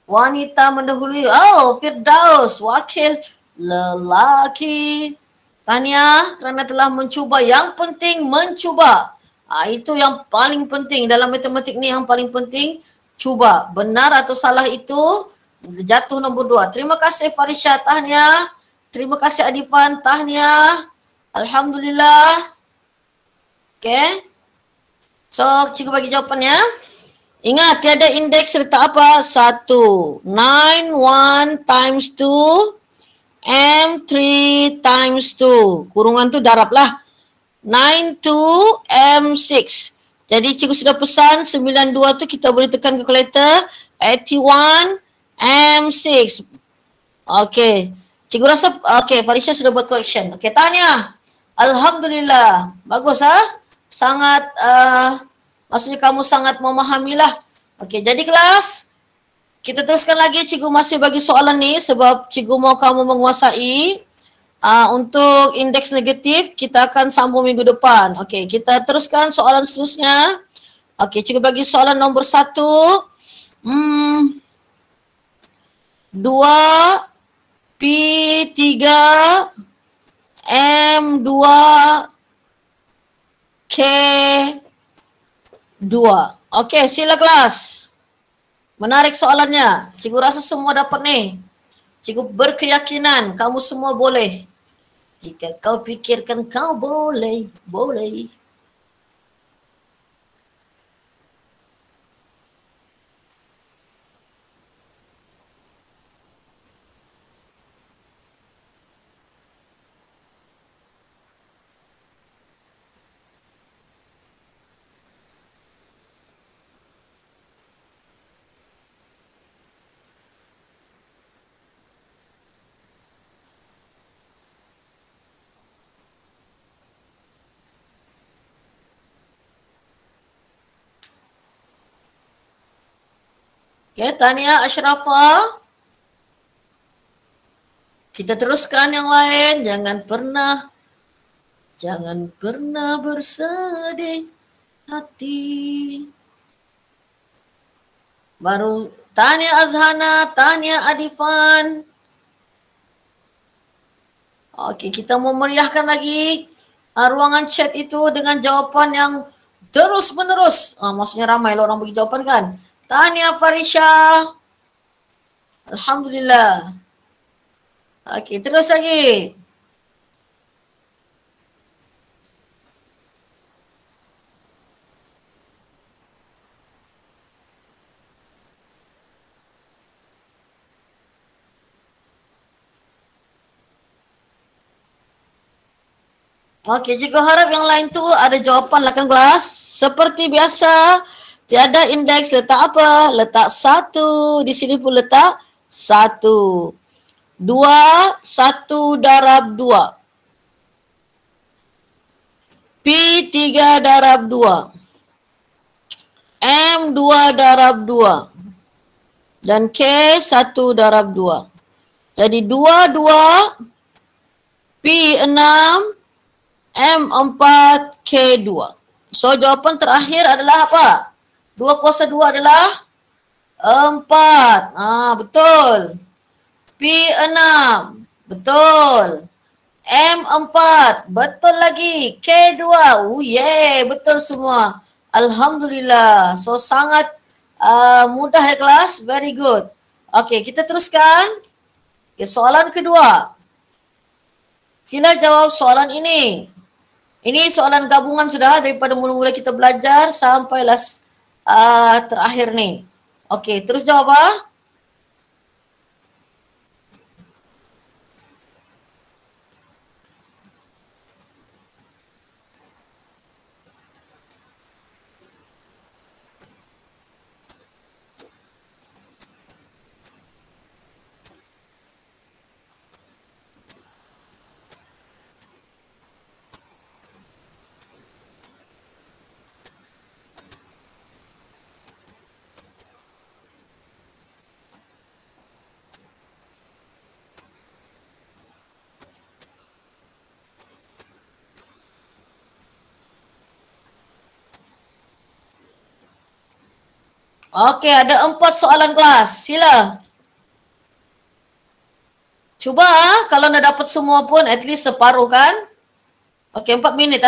wanita mendahului. Oh, Firdaus, wakil lelaki. Tahniah kerana telah mencuba. Yang penting mencuba. Itu yang paling penting dalam matematik ni, yang paling penting cuba. Benar atau salah itu jatuh nombor 2. Terima kasih Farisha, tahniah. Terima kasih Adifan, tahniah. Alhamdulillah. Okay. So, cikgu bagi jawapannya. Ingat, tiada indeks letak apa? 1. 9, 1 times 2. M3 times 2. Kurungan tu darablah. 9, 2, M6. Jadi cikgu sudah pesan 92 tu kita boleh tekan kalkulator. 81, M6. Okay. Cikgu rasa, okay, Farisha sudah buat correction. Okay, tahniah. Alhamdulillah. Bagus Sangat maksudnya kamu sangat memahamilah. Okey, jadi kelas kita teruskan lagi. Cikgu masih bagi soalan ni sebab cikgu mau kamu menguasai. Untuk indeks negatif kita akan sambung minggu depan. Okey, kita teruskan soalan seterusnya. Okey, cikgu bagi soalan nombor 1. 2 P3 M2 K2. Okey, sila kelas. Menarik soalannya. Cikgu rasa semua dapat ni. Cikgu berkeyakinan kamu semua boleh. Jika kau fikirkan kau boleh, boleh. Okay, Tania Ashrafah. Kita teruskan yang lain. Jangan pernah bersedih hati. Baru Tania Azhana, Tania Adifan. Okey, kita mau meriahkan lagi ruangan chat itu dengan jawapan yang terus menerus. Maksudnya ramai lah orang bagi jawapan kan. Tania Farisha. Alhamdulillah. Okey, terus lagi. Okey, cikgu harap yang lain tu ada jawapan lah kan kelas. Seperti biasa, tiada indeks letak apa? Letak 1. Di sini pun letak 1. 2, 1 darab 2. P3 darab 2. M2 darab 2. Dan K1 darab 2. Jadi 2, 2. P6. M4 K2. So jawapan terakhir adalah apa? 2 kuasa 2 adalah 4. Betul. P6. Betul. M4. Betul lagi. K2. Betul semua. Alhamdulillah. So sangat mudah ya kelas. Very good. Okey, kita teruskan. Okay, soalan kedua. Sila jawab soalan ini. Ini soalan gabungan sudah daripada mula-mula kita belajar sampailah terakhir ni. Okey, terus jawab Okey, ada 4 soalan kelas. Sila. Cuba kalau anda dapat semua pun at least separuh kan. Okey, 4 minit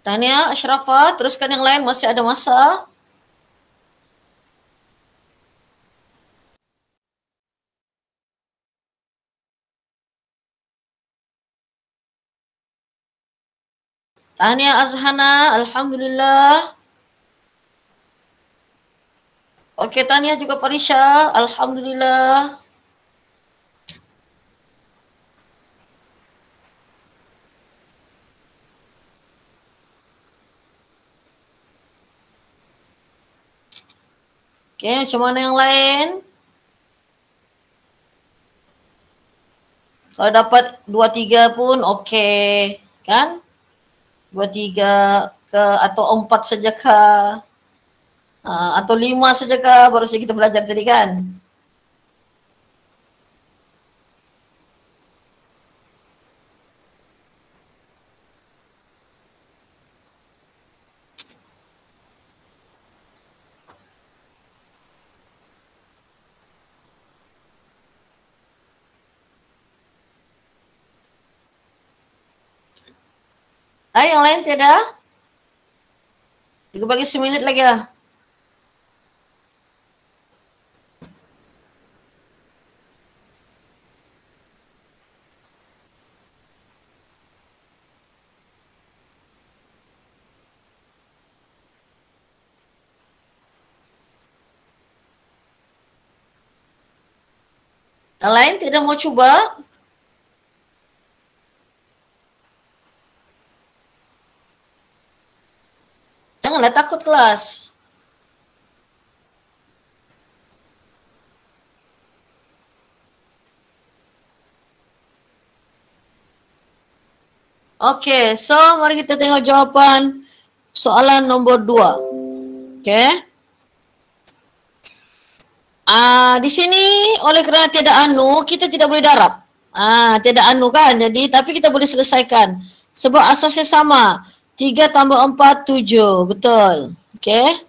Tania, Ashrafah, teruskan yang lain, masih ada masa. Tania Azhana, Alhamdulillah. Okey, Tania juga Farisha, Alhamdulillah. Okey, macam mana yang lain? Kalau dapat 2-3 pun okey, kan? 2-3 ke atau 4 saja kah? Atau 5 saja kah? Baru saja kita belajar tadi kan? Yang lain tiada? Kita bagi seminit lagi lah. Yang lain tidak mau cuba? Janganlah takut kelas. Okey, so mari kita tengok jawapan soalan nombor 2. Okey. Di sini oleh kerana tiada anu, kita tidak boleh darab. Tiada anu kan, jadi tapi kita boleh selesaikan. Sebab asasnya sama. 3 tambah 4, 7. Betul. Okey.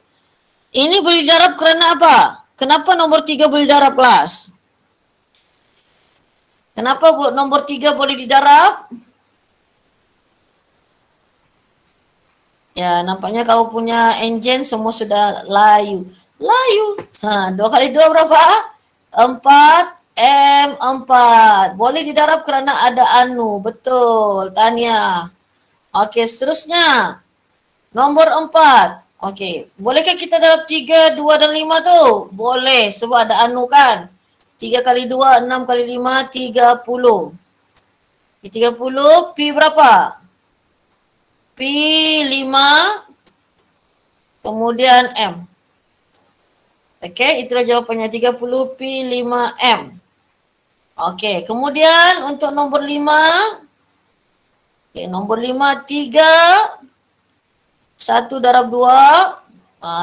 Ini boleh didarab kerana apa? Kenapa nombor 3 boleh didarab kelas? Kenapa nombor 3 boleh didarab? Ya, nampaknya kau punya engine semua sudah layu. Layu. 2 kali 2 berapa? 4 M4. Boleh didarab kerana ada anu. Betul, Tania. Okey, seterusnya. Nombor 4. Okey, bolehkah kita darab 3, 2 dan 5 tu? Boleh, sebab ada anu kan. 3 kali 2, 6 kali 5, 30. 30, P berapa? P 5, kemudian M. Okey, itulah jawapannya 30 P 5 M. Okey, kemudian untuk nombor 5. Okey, nombor 5, 3, 1 darab 2.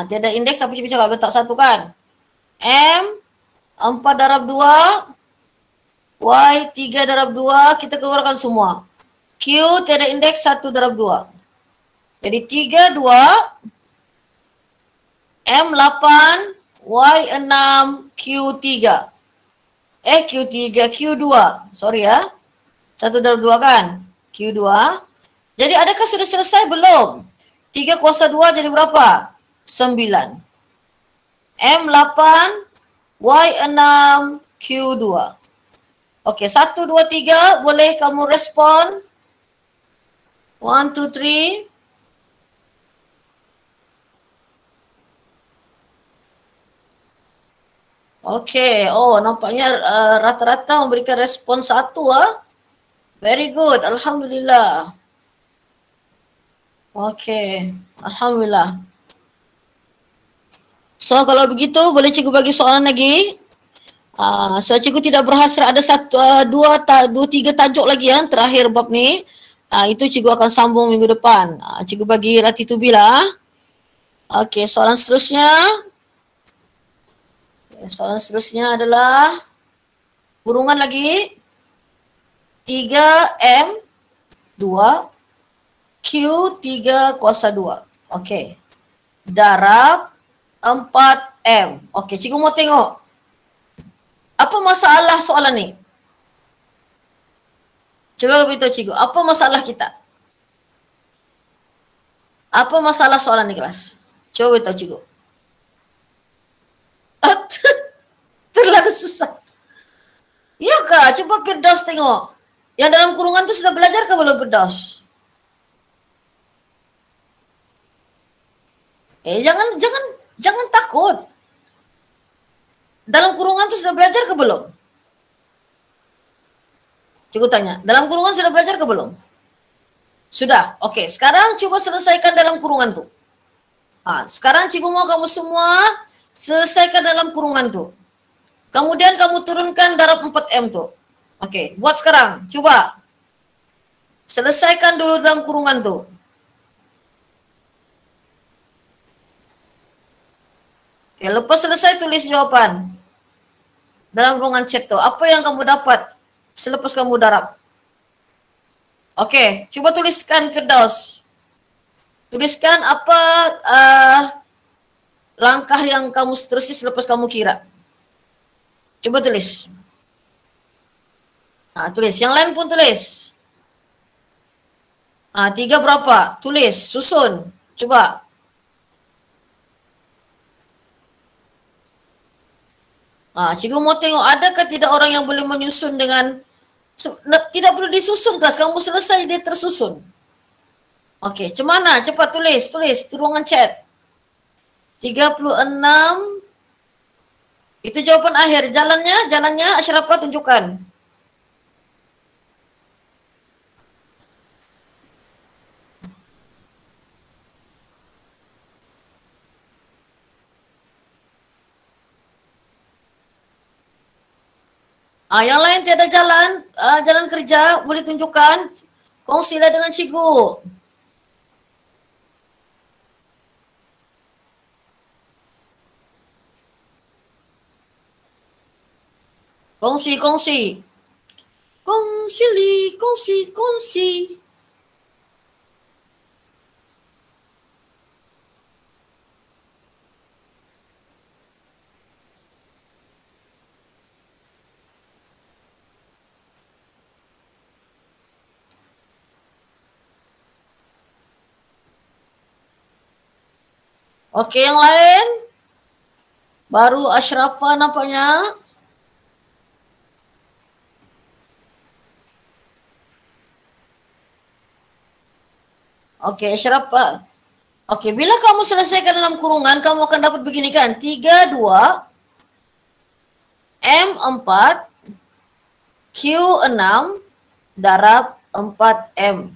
Tiada indeks apa cikgu cakap letak 1 kan. M, 4 darab 2. Y, 3 darab 2. Kita keluarkan semua. Q, tiada indeks 1 darab 2. Jadi 3, 2. M, 8. Y, 6. Q, 3. Q, 3. Q, 2. Sorry ya. 1 darab 2 kan. Q, 2. Jadi adakah sudah selesai? Belum. 3 kuasa 2 jadi berapa? 9. M 8, Y 6, Q 2. Okey, 1, 2, 3 boleh kamu respon. 1, 2, 3. Okey, nampaknya rata-rata memberikan respon 1 . Very good, Alhamdulillah. Okey, Alhamdulillah. So kalau begitu boleh cikgu bagi soalan lagi. So cikgu tidak berhasrat ada 1, 2, 3 tajuk lagi yang terakhir bab ni. Itu cikgu akan sambung minggu depan. Cikgu bagi rati tu bila. Okey, soalan seterusnya. Soalan seterusnya adalah kurungan lagi 3M 2 Q 3 kuasa 2. Okey. Darab 4M. Okey, cikgu mau tengok. Apa masalah soalan ni? Cuba beritahu cikgu, apa masalah kita? Apa masalah soalan di kelas? Coba tahu cikgu. Terlalu susah. Iya kak, coba Firdaus tengok. Yang dalam kurungan itu sudah belajar ke belum Firdaus? Jangan takut. Dalam kurungan itu sudah belajar ke belum? Cikgu tanya, dalam kurungan sudah belajar ke belum? Sudah, oke. Sekarang coba selesaikan dalam kurungan tuh. Nah, sekarang cikgu mau kamu semua selesaikan dalam kurungan tuh. Kemudian kamu turunkan darab 4M tuh. Oke, buat sekarang. Coba. Selesaikan dulu dalam kurungan tuh. Oke, lepas selesai tulis jawaban. Dalam kurungan chat tuh. Apa yang kamu dapat selepas kamu darab? Oke, coba tuliskan Firdaus. Tuliskan apa langkah yang kamu seterusnya selepas kamu kira. Coba tulis. Nah, tulis. Yang lain pun tulis. Nah, 3 berapa? Tulis, susun. Coba. Nah, cikgu mau tengok adakah tidak orang yang boleh menyusun dengan tidak perlu disusun kelas, kamu selesai dia tersusun. Oke, macam mana? Cepat tulis di ruangan chat. 36. Itu jawaban akhir. Jalannya Asyrafah tunjukkan. Yang lain tiada jalan, jalan kerja boleh tunjukkan. Kongsilah dengan cikgu. Kongsi. Kongsi. Oke, yang lain? Baru Asyrafah nampaknya. Oke, Asyrafah. Oke, bila kamu selesaikan dalam kurungan, kamu akan dapat begini kan. 32, M4, Q6, darab 4M.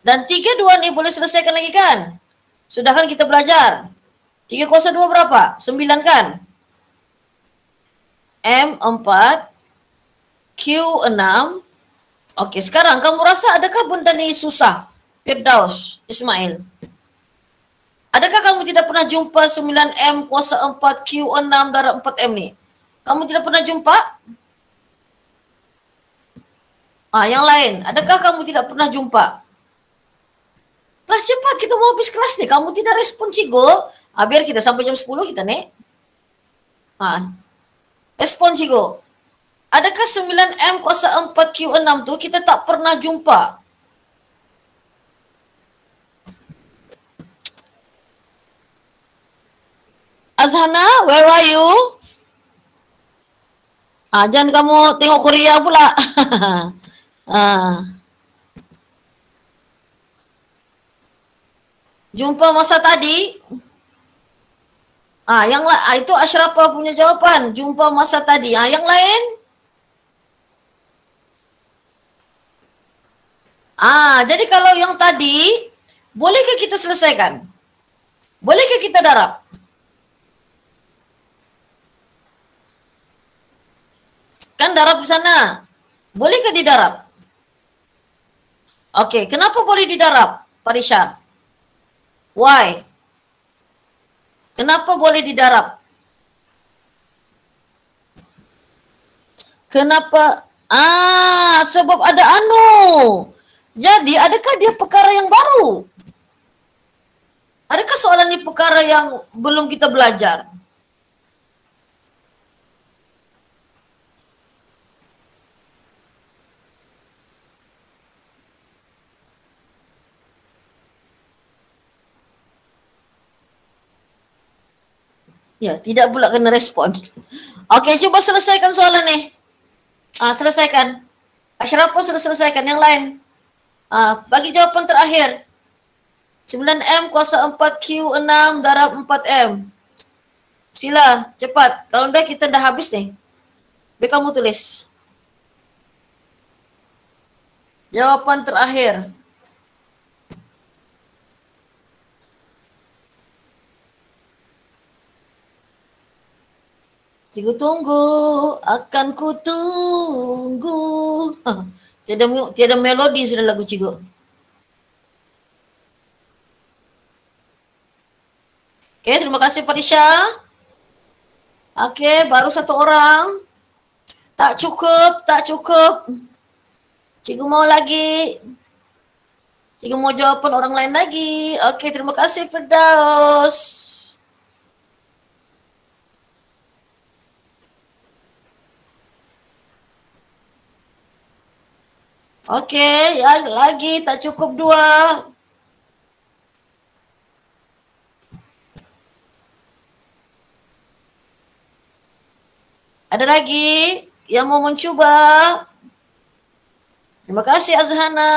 Dan 32 nih boleh selesaikan lagi kan? Sudah kan kita belajar. 3 kuasa 2 berapa? 9 kan? M4, Q6. Oke, sekarang kamu rasa adakah benda ini susah? Firdaus, Ismail. Adakah kamu tidak pernah jumpa 9M kuasa 4 Q6 darab 4M nih? Kamu tidak pernah jumpa? Yang lain, adakah kamu tidak pernah jumpa? Kelas cepat, kita mau habis kelas nih. Kamu tidak respon cikgu. Biar kita sampai jam 10 kita nih. Respon cikgu. Adakah 9M kuasa 4 Q6 tuh kita tak pernah jumpa? Azhana, where are you? Jangan kamu tengok Korea pula. Jumpa masa tadi. Itu Asyrafah punya jawaban. Jumpa masa tadi. Yang lain? Jadi kalau yang tadi, bolehkah kita selesaikan? Bolehkah kita darab? Kan darab di sana. Bolehkah didarab? Oke, kenapa boleh didarab, Parisha? Why? Kenapa boleh didarab? Kenapa? Sebab ada anu. Jadi, adakah dia perkara yang baru? Adakah soalan ini perkara yang belum kita belajar? Ya, tidak pula kena respon. Okey, cuba selesaikan soalan ni. Selesaikan. Ashraful sudah selesaikan, yang lain. Bagi jawapan terakhir. 9M kuasa 4Q6 darab 4M. Sila, cepat. Kalau dah kita dah habis ni. Biar kamu tulis. Jawapan terakhir. Cikgu tunggu, akan ku tunggu. Tiada melodi sudah lagu cikgu. Okey, terima kasih Fadisha. Okey, baru satu orang. Tak cukup, tak cukup. Cikgu mau lagi. Cikgu mau jawapan orang lain lagi. Okey, terima kasih Firdaus. Okey, lagi tak cukup 2. Ada lagi yang mau mencuba? Terima kasih Azhana.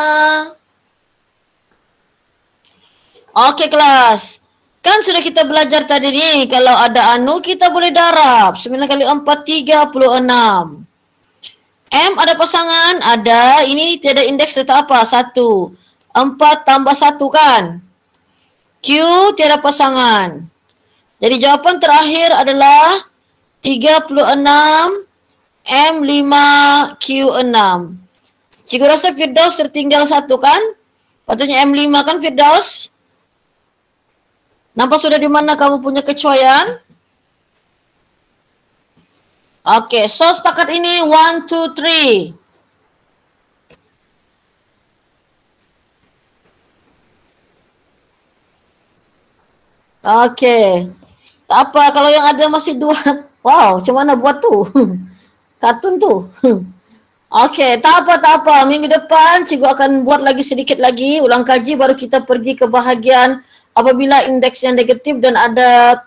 Okey kelas. Kan sudah kita belajar tadi ni, kalau ada anu kita boleh darab. 9 kali 4, 36. M ada pasangan? Ada. Ini tiada indeks tetap apa? 1. 4 tambah 1 kan? Q tiada pasangan. Jadi jawapan terakhir adalah 36 M5 Q6. Cikgu rasa Firdaus tertinggal 1 kan? Patutnya M5 kan Firdaus? Nampak sudah di mana kamu punya kecuaian? Okey, so setakat ini 1, 2, 3. Okey. Tak apa kalau yang ada masih 2. Wow, macam mana buat tu? Kartun tu. Okey, tak apa. Minggu depan cikgu akan buat lagi sedikit lagi ulang kaji, baru kita pergi ke bahagian apabila indeks yang negatif dan ada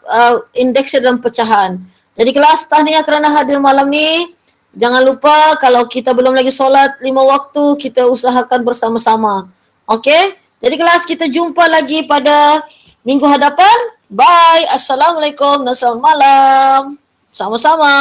indeks dalam pecahan. Jadi kelas, tahniah kerana hadir malam ni. Jangan lupa kalau kita belum lagi solat 5 waktu, kita usahakan bersama-sama. Okey? Jadi kelas, kita jumpa lagi pada minggu hadapan. Bye. Assalamualaikum dan selamat malam. Sama-sama.